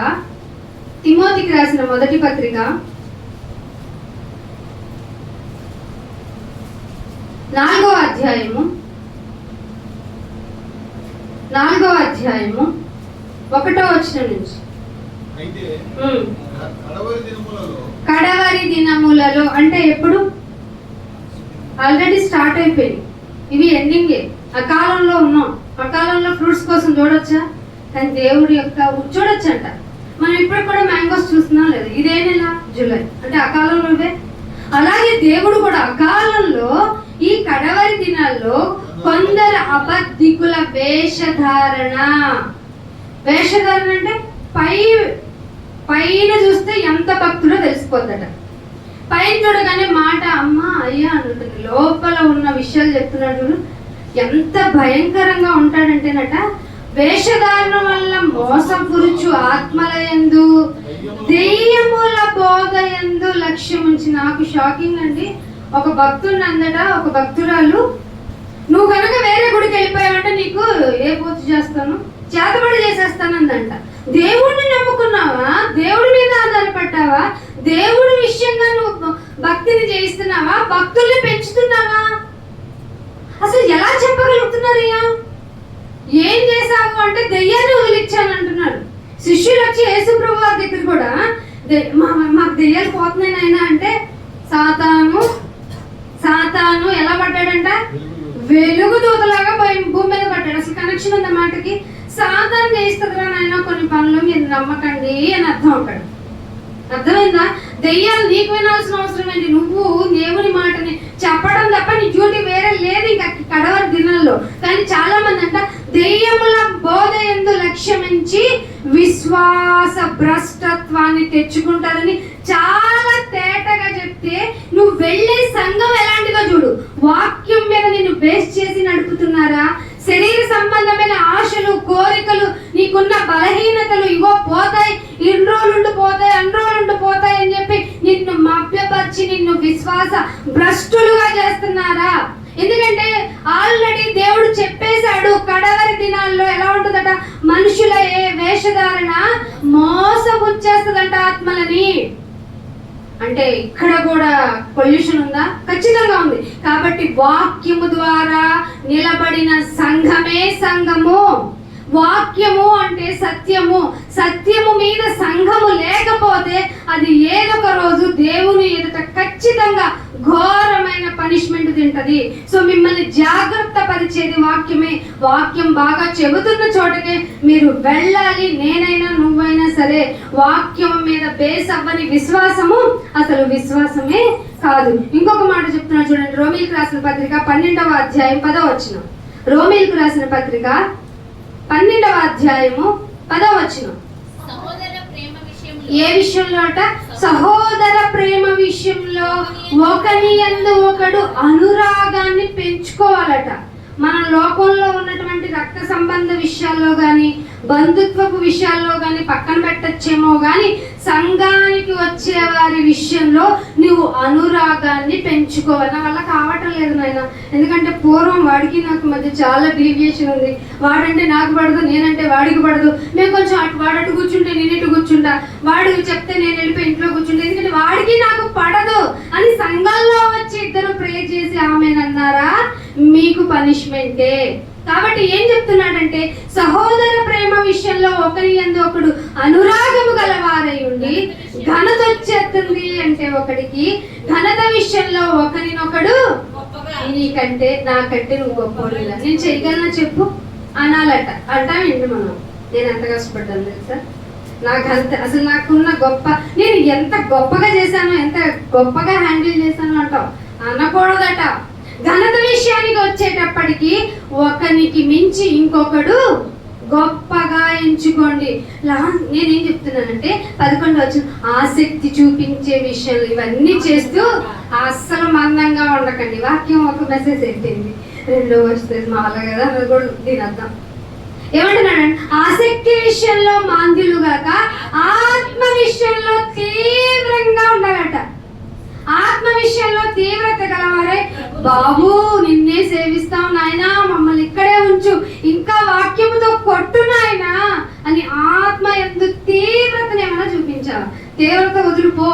4వ అధ్యాయము 1వ వచనం నుంచి. కడవరి దినములలో అంటే ఎప్పుడు? ఆల్రెడీ స్టార్ట్ అయిపోయింది, ఇవి ఎండింగే. ఆ కాలంలో ఉన్నాం. ఆ కాలంలో ఫ్రూట్స్ కోసం చూడొచ్చా? కానీ దేవుడి యొక్క చూడొచ్చంట. మనం ఇప్పుడు కూడా మ్యాంగోస్ చూస్తున్నాం లేదు? ఇదే నెల జూలై అంటే ఆ కాలంలో ఇవే. అలాగే దేవుడు కూడా ఆ కాలంలో ఈ కడవరి దినాల్లో కొందరు అబద్ధికుల వేషధారణ అంటే పైన చూస్తే ఎంత భక్తుడో తెలిసిపోద్దట. పైన చూడగానే మాట అమ్మా అయ్యా అంటుంది, లోపల ఉన్న విషయాలు చెప్తున్నాడు. ఎంత భయంకరంగా ఉంటాడంటేనట, వేషధారణ వల్ల మోసపురుచు ఆత్మలయందు దెయ్యముల బోధయందు లక్ష్యం ఉంచి. నాకు షాకింగ్ అండి. ఒక భక్తుడిని అందట, ఒక భక్తురాలు, నువ్వు కనుక వేరే గుడికి వెళ్ళిపోయావంటే నీకు ఏ పూజ చేస్తాను, చేతబడి చేసేస్తానందంట. దేవుడిని నమ్ముకున్నావా? దేవుడి మీద ఆధారపడ్డావా? దేవుడి విషయంగా నువ్వు భక్తిని చేయిస్తున్నావా? భక్తుల్ని పెంచుతున్నావా? అసలు ఎలా చెప్పగలుగుతున్నారయ్యా? ఏం చేశావు అంటే దెయ్యాన్ని వదిలిచ్చాను అంటున్నాడు. శిష్యులు వచ్చి యేసుప్రభు వారి దగ్గర కూడా మాకు దెయ్యాలు పోతున్నాయి నాయన అంటే సాతాను ఎలా పడ్డాడంట? వెలుగు దూతలాగా భూమి మీద పడ్డాడు. అసలు కనెక్షన్ ఉంది మాటకి. సాతాను చేస్తుందిరా నాయన కొన్ని పనులు, మీరు నమ్మకండి అని అర్థం అవుతాడు. అర్థమైందా? దెయ్యాలు నీకు వినాల్సిన అవసరం ఏంటి? నువ్వు దేవుని మాటని చెప్పడం తప్ప నీ డ్యూటీ వేరే లేదు ఇంకా కడవరి దినాల్లో. కానీ చాలా మంది అంట దెయ్యముల బోధ యందు లక్ష్యమించి విశ్వాస భ్రష్టత్వాన్ని తెచ్చుకుంటారని చాలా తేటగా చెప్తే, నువ్వు వెళ్ళే సంఘం ఎలాంటిదో చూడు. వాక్యం మీద నిన్ను బేస్ చేసి నడుపుతున్నారా? శరీర సంబంధమైన ఆశలు, కోరికలు, నీకున్న బలహీనతలు ఇవో పోతాయి, ఇన్ని రోజులుండి పోతాయి, అన్ని రోజులుండి పోతాయి అని చెప్పి నిన్ను మభ్యపరిచి నిన్ను విశ్వాస భ్రష్టులుగా చేస్తున్నారా? ఎందుకంటే ఆల్రెడీ దేవుడు చెప్పేశాడు, కడవరి దినాల్లో ఎలా ఉంటుందట? మనుషుల వేషధారణ మోసపుచ్చేస్తుందంట ఆత్మలని. అంటే ఇక్కడ కూడా పొల్యూషన్ ఉందా? ఖచ్చితంగా ఉంది. కాబట్టి వాక్యము ద్వారా నిలబడిన సంఘమే సంఘము. వాక్యము అంటే సత్యము. సత్యము మీద సంఘము లేకపోతే అది ఏదొక రోజు దేవుని ఎదుట ఖచ్చితంగా ఘోరమైన పనిష్మెంట్ తింటది. సో మిమ్మల్ని జాగ్రత్త పరిచేది వాక్యమే. వాక్యం బాగా చెబుతున్న చోటకే మీరు వెళ్ళాలి. నేనైనా నువ్వైనా సరే వాక్యం మీద బేస్ అవ్వని విశ్వాసము అసలు విశ్వాసమే కాదు. ఇంకొక మాట చెప్తున్నా చూడండి. రోమీలకు రాసిన పత్రిక 12వ అధ్యాయం 10వ వచనం. రోమీలకు రాసిన పత్రిక 12వ అధ్యాయము 10వ వచనం. ఏ విషయంలో అట? సహోదర ప్రేమ విషయంలో ఒకని యందు ఒకడు అనురాగాన్ని పెంచుకోవాలట. మన లోకంలో ఉన్నటువంటి రక్త సంబంధ విషయాల్లో కానీ, బంధుత్వపు విషయాల్లో కానీ పక్కన పెట్టచ్చేమో కానీ, సంఘానికి వచ్చే వారి విషయంలో నువ్వు అనురాగాన్ని పెంచుకోవాలి. నా వల్ల కావటం లేదు నాయన. ఎందుకంటే పూర్వం వాడికి నాకు మధ్య చాలా డీవియేషన్ ఉంది. వాడంటే నాకు పడదు, నేనంటే వాడికి పడదు. మేము కొంచెం వాడు అటు కూర్చుంటే నేను ఇటు కూర్చుంటా, వాడు చెప్తే నేను వెళ్ళిపోయి ఇంట్లో కూర్చుంటా. ఎందుకంటే వాడికి నాకు పడదు అని సంఘంలో వచ్చి ఇద్దరు ప్రే చేసి ఆమెనన్నారా, మీకు పనిష్మెంటే. కాబట్టి ఏం చెప్తున్నాడంటే, సహోదర ప్రేమ విషయంలో ఒకరి యందు ఒకడు అనురాగము గలవారై ఉండి ఘనత వచ్చేస్తుంది. అంటే ఒకడికి ఘనత విషయంలో ఒకరినొకడు నీకంటే నాకంటే నువ్వు గొప్ప నేను చేయగలనా చెప్పు అనాలట. అంటామేంటి మనం? నేను ఎంత కష్టపడ్డాను తెలుసా? నాకు అంత అసలు నాకున్న గొప్ప, నేను ఎంత గొప్పగా చేశాను, ఎంత గొప్పగా హ్యాండిల్ చేశాను అంటావు. అనకూడదట. ఘనత విషయానికి వచ్చేటప్పటికి ఒకనికి మించి ఇంకొకడు గొప్పగా ఎంచుకోండి. నేనేం చెప్తున్నానంటే 11 వచ్చిన ఆసక్తి చూపించే విషయాలు ఇవన్నీ చేస్తూ అస్సలు మందంగా ఉండకండి. వాక్యం ఒక మెసేజ్ అయిపోయింది. 2వ వస్తే మాల కదా, అది కూడా దీని అర్థం. ఏమంటున్నాడంటే ఆసక్తి విషయంలో మాంద్యులుగాక ఆత్మ విషయంలో తీవ్రంగా ఉండాలట. ఆత్మ విషయంలో తీవ్రత గలవారే, బాబు నిన్నే సేవిస్తాం నాయనా, మమ్మల్ని ఇక్కడే ఉంచు, ఇంకా వాక్యముతో కొట్టు నాయనా అని ఆత్మ యందు తీవ్రతను ఏమన్నా చూపించావా? తీవ్రత వదిలిపో.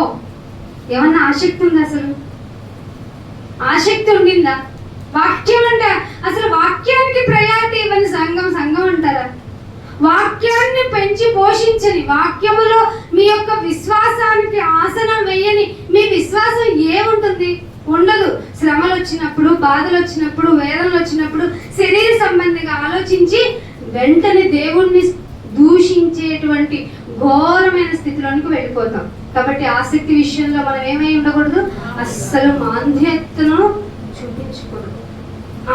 ఏమన్నా ఆసక్తి ఉందా? అసలు ఆసక్తి ఉండిందా? వాక్యం అంటే అసలు వాక్యానికి ప్రయారిటీ ఇవ్వని సంఘం అంటారా? వాక్యాన్ని పెంచి పోషించని, వాక్యములో మీ యొక్క విశ్వాసానికి ఆసనం వేయని మీ విశ్వాసం ఏముంటుంది? ఉండదు. శ్రమలు వచ్చినప్పుడు, బాధలు వచ్చినప్పుడు, వేదనలు వచ్చినప్పుడు శరీర సంబంధిగా ఆలోచించి వెంటనే దేవుణ్ణి దూషించేటువంటి ఘోరమైన స్థితిలోనికి వెళ్ళిపోతాం. కాబట్టి ఆసక్తి విషయంలో మనం ఏమై ఉండకూడదు? అస్సలు మాంద్యతను చూపించకూడదు.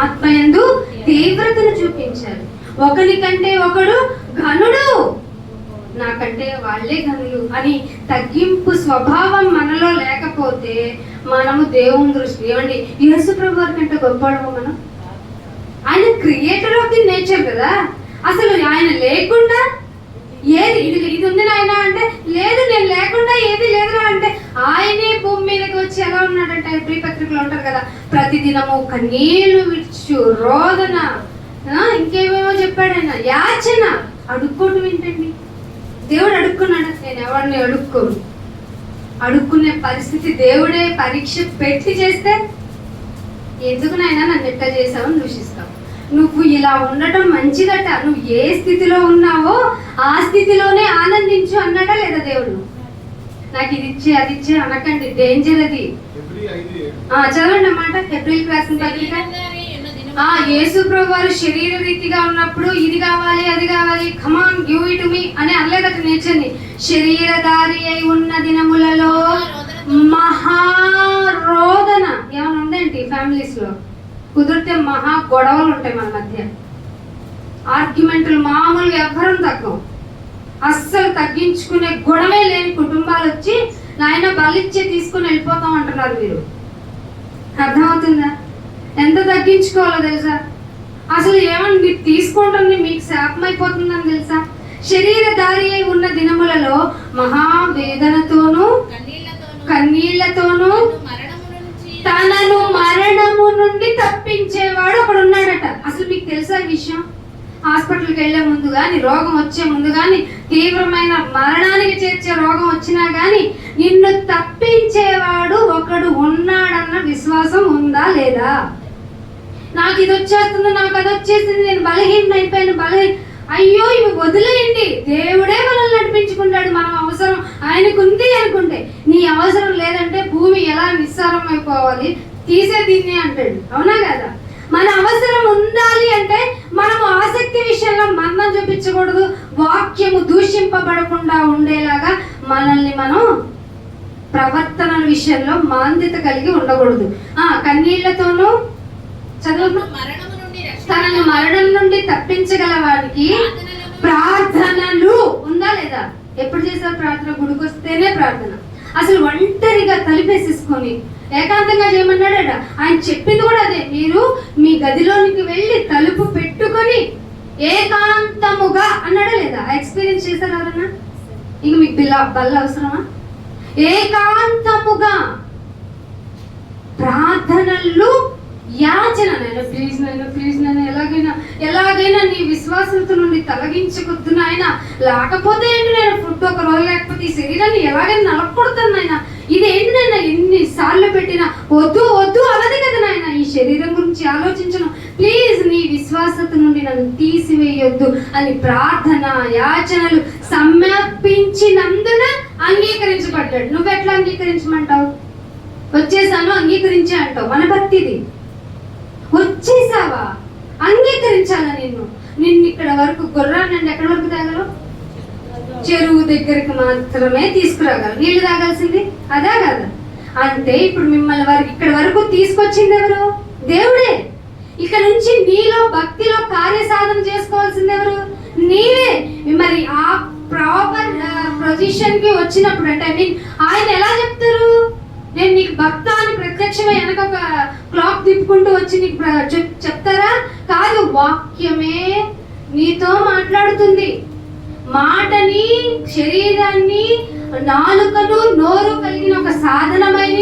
ఆత్మయందు తీవ్రతను చూపించాలి. ఒకరికంటే ఒకడు ఘనుడు, నాకంటే వాళ్ళే ఘనులు అని తగ్గింపు స్వభావం మనలో లేకపోతే మనము దేవుని దృష్టి ఏమండి యేసు ప్రభు వారి కంటే గొప్పవాళ్ళము మనం? ఆయన క్రియేటర్ ఆఫ్ ది నేచర్ కదా. అసలు ఆయన లేకుండా ఏది ఇది ఉంది నాయన అంటే, లేదు నేను లేకుండా ఏది లేదు అంటే, ఆయనే భూమి మీదకి వచ్చి ఎలా ఉన్నాడంటే, ప్రీ పత్రికలు ఉంటారు కదా, ప్రతిదినము కన్నీళ్లు విడుచు రోదన, ఇంకేమేమో చెప్పాడు ఆయన, యాచన. అడుక్కోవడం ఏంటండి? దేవుడు అడుక్కున్నాడు. నేను ఎవరిని అడుక్కోను. అడుక్కునే పరిస్థితి దేవుడే పరీక్ష పెట్టి చేస్తే ఎందుకు నాయనా నన్ను ఎట్లా చేసావని దూషిస్తావు. నువ్వు ఇలా ఉండటం మంచిదట. నువ్వు ఏ స్థితిలో ఉన్నావో ఆ స్థితిలోనే ఆనందించు అన్నాడా లేదా దేవుడు? నాకు ఇది ఇచ్చే అది ఇచ్చే అనకండి, డేంజర్ అది. చదవండి అన్నమాట. ఏప్రిల్ రాసిన పత్రిక. యేసు ప్రభు వారు శరీర రీతిగా ఉన్నప్పుడు ఇది కావాలి అది కావాలి, come on give it to me అని అనలేదట. నేర్చండి, శరీరధారి అయి ఉన్న దినములలో మహారోదన ఏమైనా ఉందేంటి ఫ్యామిలీస్ లో? కుదిరితే మహా గొడవలు ఉంటాయి మన మధ్య, ఆర్గ్యుమెంట్లు మామూలుగా ఎవ్వరం తగ్గం, అస్సలు తగ్గించుకునే గొడవే లేని కుటుంబాలు వచ్చి నాయన బలిచ్చే తీసుకుని వెళ్ళిపోతాం అంటున్నారు. మీరు అర్థమవుతుందా? ఎంత తగ్గించుకోవాలో తెలుసా? అసలు ఏమన్నా మీరు తీసుకుంటుంది మీకు శాపమైపోతుందని తెలుసా? శరీరధారి అయి ఉన్న దినములలో మహావేదనతోనూ కన్నీళ్లతోనూ తనను మరణము నుండి తప్పించేవాడు ఒకడు ఉన్నాడట. అసలు మీకు తెలుసా ఈ విషయం? హాస్పిటల్కి వెళ్లే ముందు కానీ, రోగం వచ్చే ముందు కానీ, తీవ్రమైన మరణానికి చేర్చే రోగం వచ్చినా కానీ నిన్ను తప్పించేవాడు ఒకడు ఉన్నాడన్న విశ్వాసం ఉందా లేదా? నాకు ఇది వచ్చేస్తుంది, నాకు అది వచ్చేసింది, నేను బలహీన అయిపోయాను, అయ్యో ఇవి వదిలేయండి. దేవుడే మనల్ని నడిపించుకుంటాడు. మనం అవసరం ఆయనకు ఉంది అనుకుంటే, నీ అవసరం లేదంటే భూమి ఎలా నిస్సారం అయిపోవాలి, తీసే దీన్ని అంటాడు. అవునా కదా? మన అవసరం ఉండాలి అంటే మనం ఆసక్తి విషయంలో మన్నం చూపించకూడదు. వాక్యము దూషింపబడకుండా ఉండేలాగా మనల్ని మనం ప్రవర్తన విషయంలో మాంద్యత కలిగి ఉండకూడదు. కన్నీళ్లతోనూ చదువు తనను మరణం నుండి తప్పించగల వారికి ప్రార్థనలు ఉందా లేదా? ఎప్పుడు చేశారు ప్రార్థన? గుడికొస్తేనే ప్రార్థన. అసలు ఒంటరిగా తలుపేసేసుకొని ఏకాంతంగా చేయమన్నాడట. ఆయన చెప్పింది కూడా అదే. మీరు మీ గదిలోనికి వెళ్ళి తలుపు పెట్టుకొని ఏకాంతముగా అన్నాడా లేదా? ఎక్స్పీరియన్స్ చేశారు ఎవరన్నా? ఇంక మీకు బల్ల అవసరమా? ఏకాంతముగా ప్రార్థనలు, యాచన. ప్లీజ్ నన్ను ఎలాగైనా నీ విశ్వాసంతో నుండి తొలగించకొద్దు నాయన. లేకపోతే ఏంటి, నేను ఫుడ్ ఒక రోజు లేకపోతే ఈ శరీరాన్ని ఎలాగైనా నలగొడతాను నాయన. ఇదేంటి నాయన ఎన్నిసార్లు పెట్టినా వద్దు అన్నది కదా నాయన. ఈ శరీరం గురించి ఆలోచించను, ప్లీజ్ నీ విశ్వాసత నుండి నన్ను తీసివేయొద్దు అని ప్రార్థన యాచనలు సమర్పించినందున అంగీకరించబడ్డాడు. నువ్వెట్లా అంగీకరించమంటావు? వచ్చేసాను అంగీకరించే అంటావు. మన భక్తిది. వచ్చేసావా? అంగీకరించాలా? నిన్ను ఇక్కడ వరకు గుర్రాన్ని ఎక్కడి వరకు తాగలవు? చెరువు దగ్గరికి మాత్రమే తీసుకురాగలరు. నీళ్లు తాగాల్సింది అదా కదా? అంటే ఇప్పుడు మిమ్మల్ని వారికి ఇక్కడ వరకు తీసుకొచ్చింది ఎవరు? దేవుడే. ఇక్కడ నుంచి నీలో భక్తిలో కార్యసాధన చేసుకోవాల్సింది ఎవరు? నీవే. మరి ఆ ప్రాపర్ పొజిషన్ కి వచ్చినప్పుడు అంటే ఆయన ఎలా చెప్తారు? నేను నీకు భక్త అని ప్రత్యక్షంగా వెనక ఒక క్లాక్ తిప్పుకుంటూ వచ్చి నీకు చెప్తారా? కాదు, వాక్యమే నీతో మాట్లాడుతుంది. మాటని, శరీరాన్ని, నాలుకను, నోరు కలిగిన ఒక సాధనమైన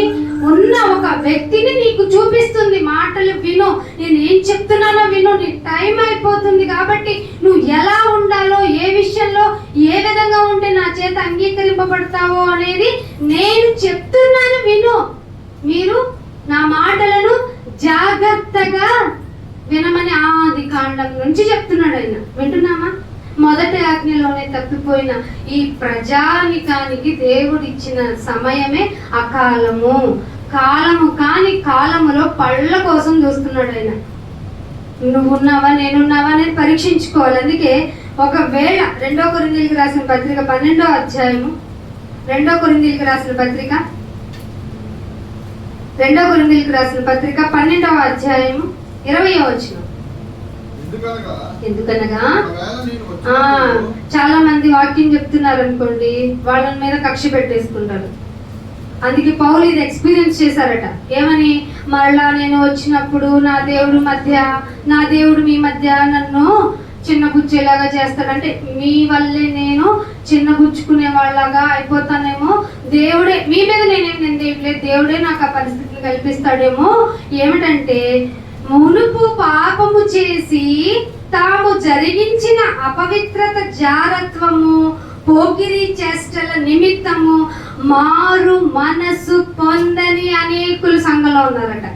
ఉన్న ఒక వ్యక్తిని నీకు చూపిస్తుంది. మాటలు విను, నేను ఏం చెప్తున్నానో విను. నీ టైం అయిపోతుంది కాబట్టి నువ్వు ఎలా ఉండాలో, ఏ విషయంలో ఏ విధంగా ఉంటే నా చేత అంగీకరింపబడతావో అనేది నేను చెప్తున్నాను, విను. మీరు నా మాటలను జాగ్రత్తగా వినమని ఆది కాండం నుంచి చెప్తున్నాడు ఆయన. వింటున్నామా? మొదటి ఆజ్ఞలోనే తప్పిపోయిన ఈ ప్రజానికానికి దేవుడిచ్చిన సమయమే అకాలము. కాలము కాని కాలములో పళ్ళ కోసం చూస్తున్నాడు ఆయన. నువ్వున్నావా నేనున్నావా అనేది పరీక్షించుకోవాలి. అందుకే ఒకవేళ 2 కొరింథీయులకు రాసిన పత్రిక 12వ అధ్యాయము 2 కొరింథీయులకు రాసిన పత్రిక 2 కొరింథీయులకు రాసిన పత్రిక 12వ అధ్యాయము 20వ వచనం. ఎందుకనగా చాలా మంది వాక్యం చెప్తున్నారు అనుకోండి, వాళ్ళ మీద కక్ష పెట్టేసుకుంటారు. అందుకే పౌలు ఇది ఎక్స్పీరియన్స్ చేశారట. ఏమని? మరలా నేను వచ్చినప్పుడు నా దేవుడు మీ మధ్య నన్ను చిన్నబుచ్చేలాగా చేస్తాడంటే మీ వల్లే నేను చిన్నబుచ్చుకునే వాళ్ళగా అయిపోతానేమో. దేవుడే మీ మీద నేనేం నిందేయట్లేదు, దేవుడే నాకు ఆ పరిస్థితిని కల్పిస్తాడేమో. ఏమిటంటే మునుపు పాపము చేసి తాము జరిగించిన అపవిత్రత, జారత్వము, పోకిరి చేష్టల నిమిత్తము మారు మనసు పొందని అనేకులు సంఘంలో ఉన్నారట.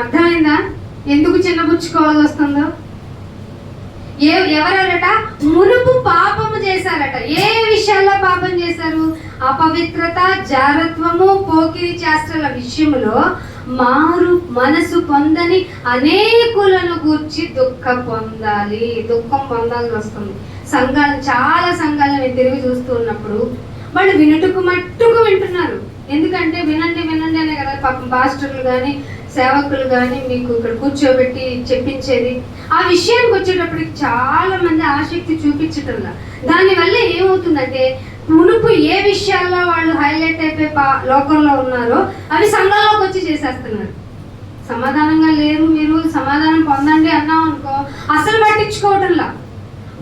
అర్థమైందా ఎందుకు చిన్నబుచ్చుకోవాల్సి వస్తుందో? ఎవరట? మునుపు పాపము చేశారట. ఏ విషయాల్లో పాపం చేశారు? అపవిత్రత, జారత్వము, పోకిరి చేష్టల విషయములో మారు మనసు పొందని అనేకులను గూర్చి దుఃఖం పొందాల్సి వస్తుంది. చాలా సంఘాలను నేను తిరిగి చూస్తూ ఉన్నప్పుడు వాళ్ళు వినుటకు మట్టుకు వింటున్నారు. ఎందుకంటే వినండి అనే కదా పాపం పాస్టర్లు కానీ సేవకులు కానీ మీకు ఇక్కడ కూర్చోబెట్టి చెప్పించేది. ఆ విషయానికి వచ్చేటప్పటికి చాలా మంది ఆసక్తి చూపించటంలా. దానివల్ల ఏమవుతుందంటే మునుపు ఏ విషయాల్లో వాళ్ళు హైలైట్ అయిపోయి లోకంలో ఉన్నారో అవి సంఘంలోకి వచ్చి చేసేస్తున్నారు. సమాధానంగా లేరు, మీరు సమాధానం పొందండి అన్నాం అనుకో అసలు పట్టించుకోవటంలా.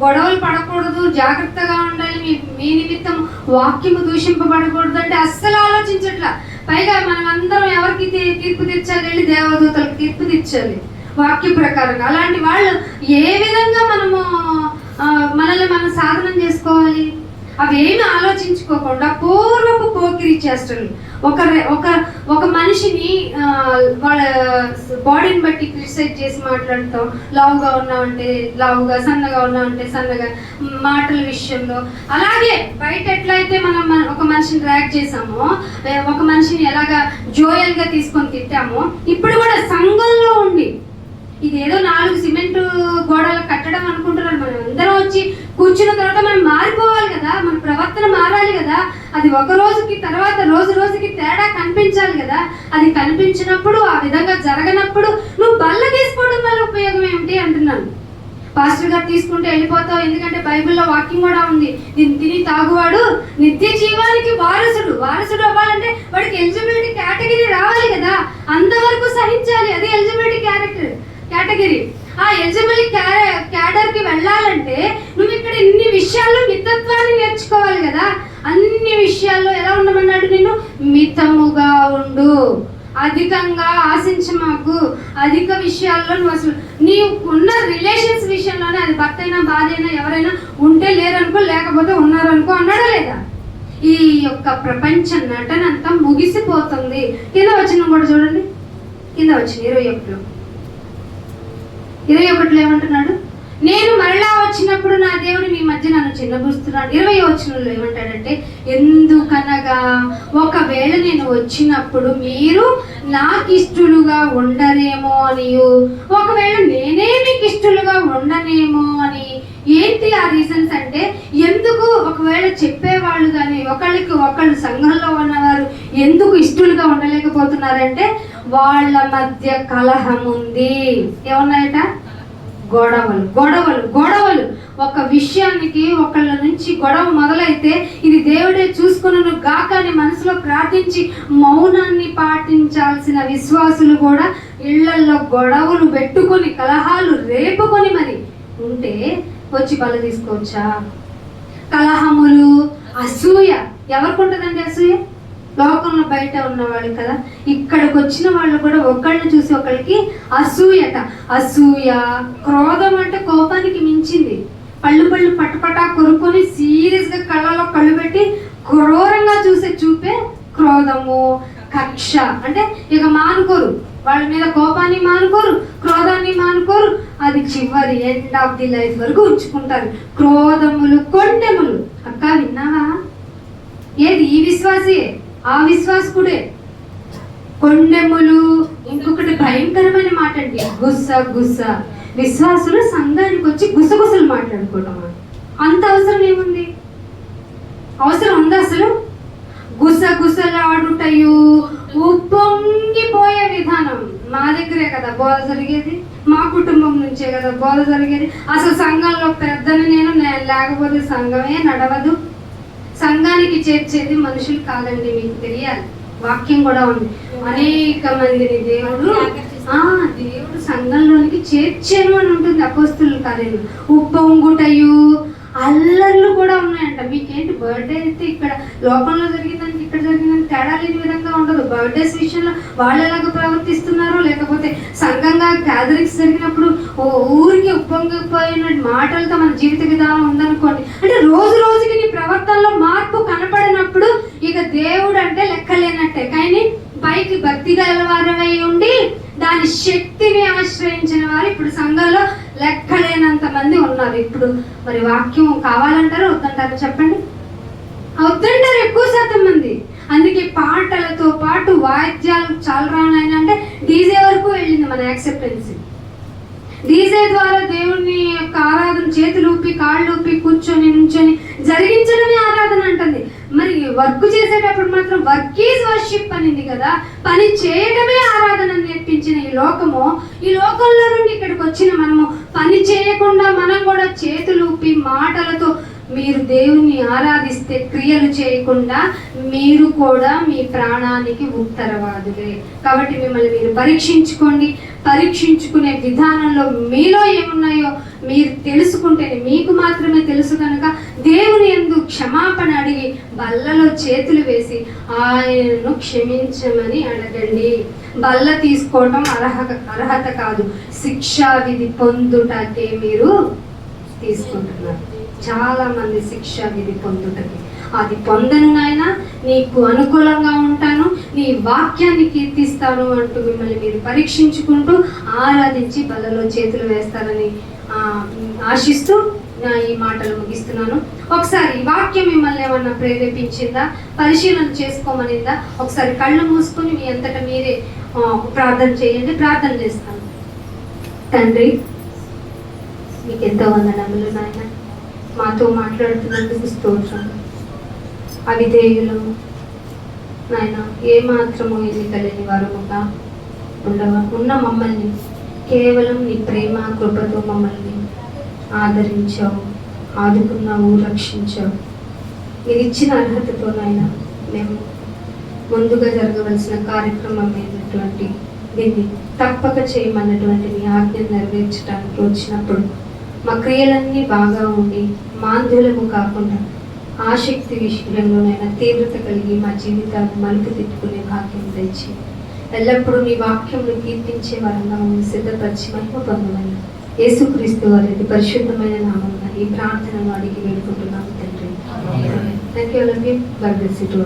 గొడవలు పడకూడదు, జాగ్రత్తగా ఉండాలి, మీ నిమిత్తం వాక్యము దూషింపబడకూడదు అంటే అస్సలు ఆలోచించట్లా. పైగా మనం అందరం ఎవరికి తీర్పు తీర్చాలి? వెళ్ళి దేవదూతలకు తీర్పు తీర్చాలి వాక్య ప్రకారంగా. అలాంటి వాళ్ళు ఏ విధంగా మనల్ని మనం సాధనం చేసుకోవాలి? అవేమి ఆలోచించుకోకుండా పూర్వపు పోకిరి చేష్టలు. ఒక మనిషిని వాళ్ళ బాడీని బట్టి క్రిటిసైజ్ చేసి మాట్లాడటం, లావుగా ఉన్నామంటే లావుగా, సన్నగా ఉన్నామంటే సన్నగా, మాటల విషయంలో. అలాగే బయట ఎట్లయితే మనం ఒక మనిషిని ర్యాక్ చేసామో, ఒక మనిషిని ఎలాగా జోయల్గా తీసుకొని తిట్టామో, ఇప్పుడు కూడా సంఘంలో ఉండి ఇదేదో 4 సిమెంట్ గోడలు కట్టడం అనుకుంటున్నారు. మనం అందరం వచ్చి కూర్చున్న తర్వాత మనం మారిపోవాలి కదా, మన ప్రవర్తన మారాలి కదా. అది ఒక రోజుకి తర్వాత రోజుకి తేడా కనిపించాలి కదా. అది కనిపించినప్పుడు, ఆ విధంగా జరగనప్పుడు నువ్వు బల్ల తీసుకోవడం వల్ల ఉపయోగం ఏమిటి అంటున్నాను. పాస్టర్ గారు తీసుకుంటే వెళ్ళిపోతావు, ఎందుకంటే బైబిల్లో వాక్యం కూడా ఉంది, దీన్ని తిని తాగువాడు నిత్య జీవానికి వారసుడు అవ్వాలంటే వాడికి ఎలిజిబిలిటీ కేటగిరీ రావాలి కదా. అంతవరకు సహించాలి, అది ఎలిజిబిలిటీ కేటగిరీ. ఆ ఎలిజిబిలిటీ క్యాడర్కి వెళ్ళాలంటే నువ్వు ఇక్కడ ఇన్ని విషయాల్లో మితత్వాన్ని నేర్చుకోవాలి కదా. అన్ని విషయాల్లో ఎలా ఉండమన్నాడు? నేను మితముగా ఉండు, అధికంగా ఆశించమాకు. అధిక విషయాల్లో నువ్వు అసలు నీవు ఉన్న రిలేషన్స్ విషయంలోనే, అది భర్త అయినా భార్య అయినా ఎవరైనా ఉంటే లేరనుకో, లేకపోతే ఉన్నారనుకో అన్నాడా లేదా? ఈ యొక్క ప్రపంచ నటన అంతా ముగిసిపోతుంది. కింద వచ్చిన కూడా చూడండి, కింద వచ్చిన 21లో ఏమంటున్నాడు? నేను మరలా వచ్చినప్పుడు నా దేవుడు మీ మధ్య నన్ను చిన్నబుస్తున్నాడు. 20వ వచనంలో ఏమంటాడంటే, ఎందుకనగా ఒకవేళ నేను వచ్చినప్పుడు మీరు నాకు ఇష్టలుగా ఉండరేమో అనియు, ఒకవేళ నేనే మీకు ఇష్టలుగా ఉండనేమో అని. ఏంటి ఆ రీజన్స్ అంటే, ఎందుకు ఒకవేళ చెప్పేవాళ్ళు కానీ ఒకళ్ళకి ఒకళ్ళు సంఘంలో ఉన్నవారు ఎందుకు ఇష్టలుగా ఉండలేకపోతున్నారంటే, వాళ్ళ మధ్య కలహం ఉంది. ఏమన్నాయట? గొడవలు. ఒక విషయానికి ఒకళ్ళ నుంచి గొడవ మొదలైతే ఇది దేవుడే చూసుకును గాక అని మనసులో ప్రార్థించి మౌనాన్ని పాటించాల్సిన విశ్వాసులు కూడా ఇళ్లల్లో గొడవలు పెట్టుకొని, కలహాలు రేపుకొని మరి ఉంటే వచ్చి బల తీసుకోవచ్చా? కలహములు, అసూయ. ఎవరికి ఉంటుందండి అసూయ? లోకంలో బయట ఉన్నవాళ్ళు కదా. ఇక్కడికి వచ్చిన వాళ్ళు కూడా ఒకళ్ళని చూసి ఒకళ్ళకి అసూయ, క్రోధం అంటే కోపానికి మించింది. పళ్ళు పట్టుపటా కొరుకొని సీరియస్గా కళ్ళలో కళ్ళు పెట్టి క్రూరంగా చూపే క్రోధము. కక్ష అంటే ఇక మానుకోరు, వాళ్ళ మీద కోపాన్ని మానుకోరు, క్రోధాన్ని మానుకోరు. అది చివరి ఎండ్ ఆఫ్ ది లైఫ్ వరకు ఉంచుకుంటారు. క్రోధములు, కొండెములు. అక్క విన్నావా? ఏది? ఈ విశ్వాసే, ఆ విశ్వాసకుడే. కొండెములు. ఇంకొకటి భయంకరమైన మాట అండి, గుస్స. విశ్వాసులు సంఘానికి వచ్చి గుసగుసలు మాట్లాడుకోవటం. అంత అవసరం ఏముంది? అవసరం ఉందా అసలు? గుసగుసలాడుటయు, ఉప్పొంగిపోయే విధానం. మా దగ్గరే కదా బోధ జరిగేది, మా కుటుంబం నుంచే కదా బోధ జరిగేది. అసలు సంఘంలో పెద్దని నేను లేకపోతే సంఘమే నడవదు. సంఘానికి చేర్చేది మనుషులు కాదండి, మీకు తెలియాలి. వాక్యం కూడా ఉంది, అనేక మందిని దేవుడు సంఘంలోనికి చేర్చాను అని ఉంటుంది అపోస్తుల కార్యాలు. ఉప్పొంగుటయు, అల్లర్లు కూడా ఉన్నాయంట. మీకేంటి బర్త్డే అయితే ఇక్కడ లోకంలో జరిగిందానికి ఇక్కడ జరిగిందని తేడా లేని విధంగా ఉండదు. బర్త్డేస్ విషయంలో వాళ్ళు ఎలాగ ప్రవర్తిస్తున్నారో, లేకపోతే సంఘంగా గ్యాదరింగ్స్ జరిగినప్పుడు ఊరికి ఉప్పొంగిపోయిన మాటలతో మన జీవిత విధానం ఉందనుకోండి. అంటే రోజుకి నీ ప్రవర్తనలో మార్పు కనపడినప్పుడు ఇక దేవుడు అంటే లెక్కలేనట్టే. కానీ పైకి భక్తి గలవారమై ఉండి దాని శక్తిని ఆశ్రయించిన వారు ఇప్పుడు సంఘంలో లెక్కలేనంత మంది ఉన్నారు. ఇప్పుడు మరి వాక్యం కావాలంటారు వద్దంటారు? చెప్పండి. వద్దంటారు ఎక్కువ శాతం మంది. అందుకే పాటలతో పాటు వాయిద్యాలు చాలా రానాయన అంటే డీజే వరకు వెళ్ళింది మన యాక్సెప్టెన్సీ. డీజే ద్వారా దేవుని యొక్క ఆరాధన చేతులు ఊపి కాళ్ళు ఊపి కూర్చొని నుంచొని జరిగించడమే ఆరాధన అంటుంది. మరి వర్క్ చేసేటప్పుడు మాత్రం వర్క్ ఈజ్ వర్షిప్ అనింది కదా. పని చేయడమే ఆరాధన నేర్పించిన ఈ లోకంలో నుండి ఇక్కడికి వచ్చిన మనము పని చేయకుండా మనం కూడా చేతులు ఊపి మాటలతో మీరు దేవుణ్ణి ఆరాధిస్తే, క్రియలు చేయకుండా మీరు కూడా మీ ప్రాణానికి ఉత్తరవాదులే. కాబట్టి మిమ్మల్ని మీరు పరీక్షించుకోండి. పరీక్షించుకునే విధానంలో మీలో ఏమున్నాయో మీరు తెలుసుకుంటేనే మీకు మాత్రమే తెలుసు కనుక దేవుని యందు క్షమాపణ అడిగి బల్లలో చేతులు వేసి ఆయనను క్షమించమని అడగండి. బల్ల తీసుకోవడం అర్హత కాదు, శిక్షా విధి పొందుటకే మీరు తీసుకుంటున్నారు. చాలా మంది శిక్షా విధి పొందుటకి, అది పొందను నాయన, నీకు అనుకూలంగా ఉంటాను, నీ వాక్యాన్ని కీర్తిస్తాను అంటూ మిమ్మల్ని మీరు పరీక్షించుకుంటూ ఆరాధించి బల్లలో చేతులు వేస్తారని ఆశిస్తూ నా ఈ మాటలు ముగిస్తున్నాను. ఒకసారి ఈ వాక్యం మిమ్మల్ని ఏమన్నా ప్రేరేపించిందా, పరిశీలన చేసుకోమనిందా? ఒకసారి కళ్ళు మూసుకొని మీ అంతటా మీరే ప్రార్థన చేయండి. ప్రార్థన చేస్తాను. తండ్రి, మీకు ఎంతో వందనములు నాయన, మాతో మాట్లాడుతున్నందుకు స్తోత్రం. అవిధేయులు నాయన, ఏమాత్రము ఎన్నిక లేని వారముగా ఉన్న మమ్మల్ని కేవలం నీ ప్రేమ కృపతో మమ్మల్ని ఆదరించావు, ఆదుకున్నావు, రక్షించావు. మీరు ఇచ్చిన అర్హతతో నాయన మేము ముందుగా జరగవలసిన కార్యక్రమం అయినటువంటి దీన్ని తప్పక చేయమన్నటువంటి మీ ఆజ్ఞను నెరవేర్చడానికి వచ్చినప్పుడు మా క్రియలన్నీ బాగా ఉండి మాంద్యులము కాకుండా ఆసక్తి విషయంలోనైనా తీవ్రత కలిగి మా జీవితాన్ని మలుపు తిట్టుకునే భాగ్యం తెచ్చి ఎల్లప్పుడూ నీ వాక్యంలో కీర్తించే వారంగా మమ్మల్ని సిద్ధపరిచి మహిమ పొందమని యేసుక్రీస్తు వారి పరిశుద్ధమైన నామమున ఈ ప్రార్థనను అడిగి వేడుకుంటున్నాము తండ్రి. Thank you.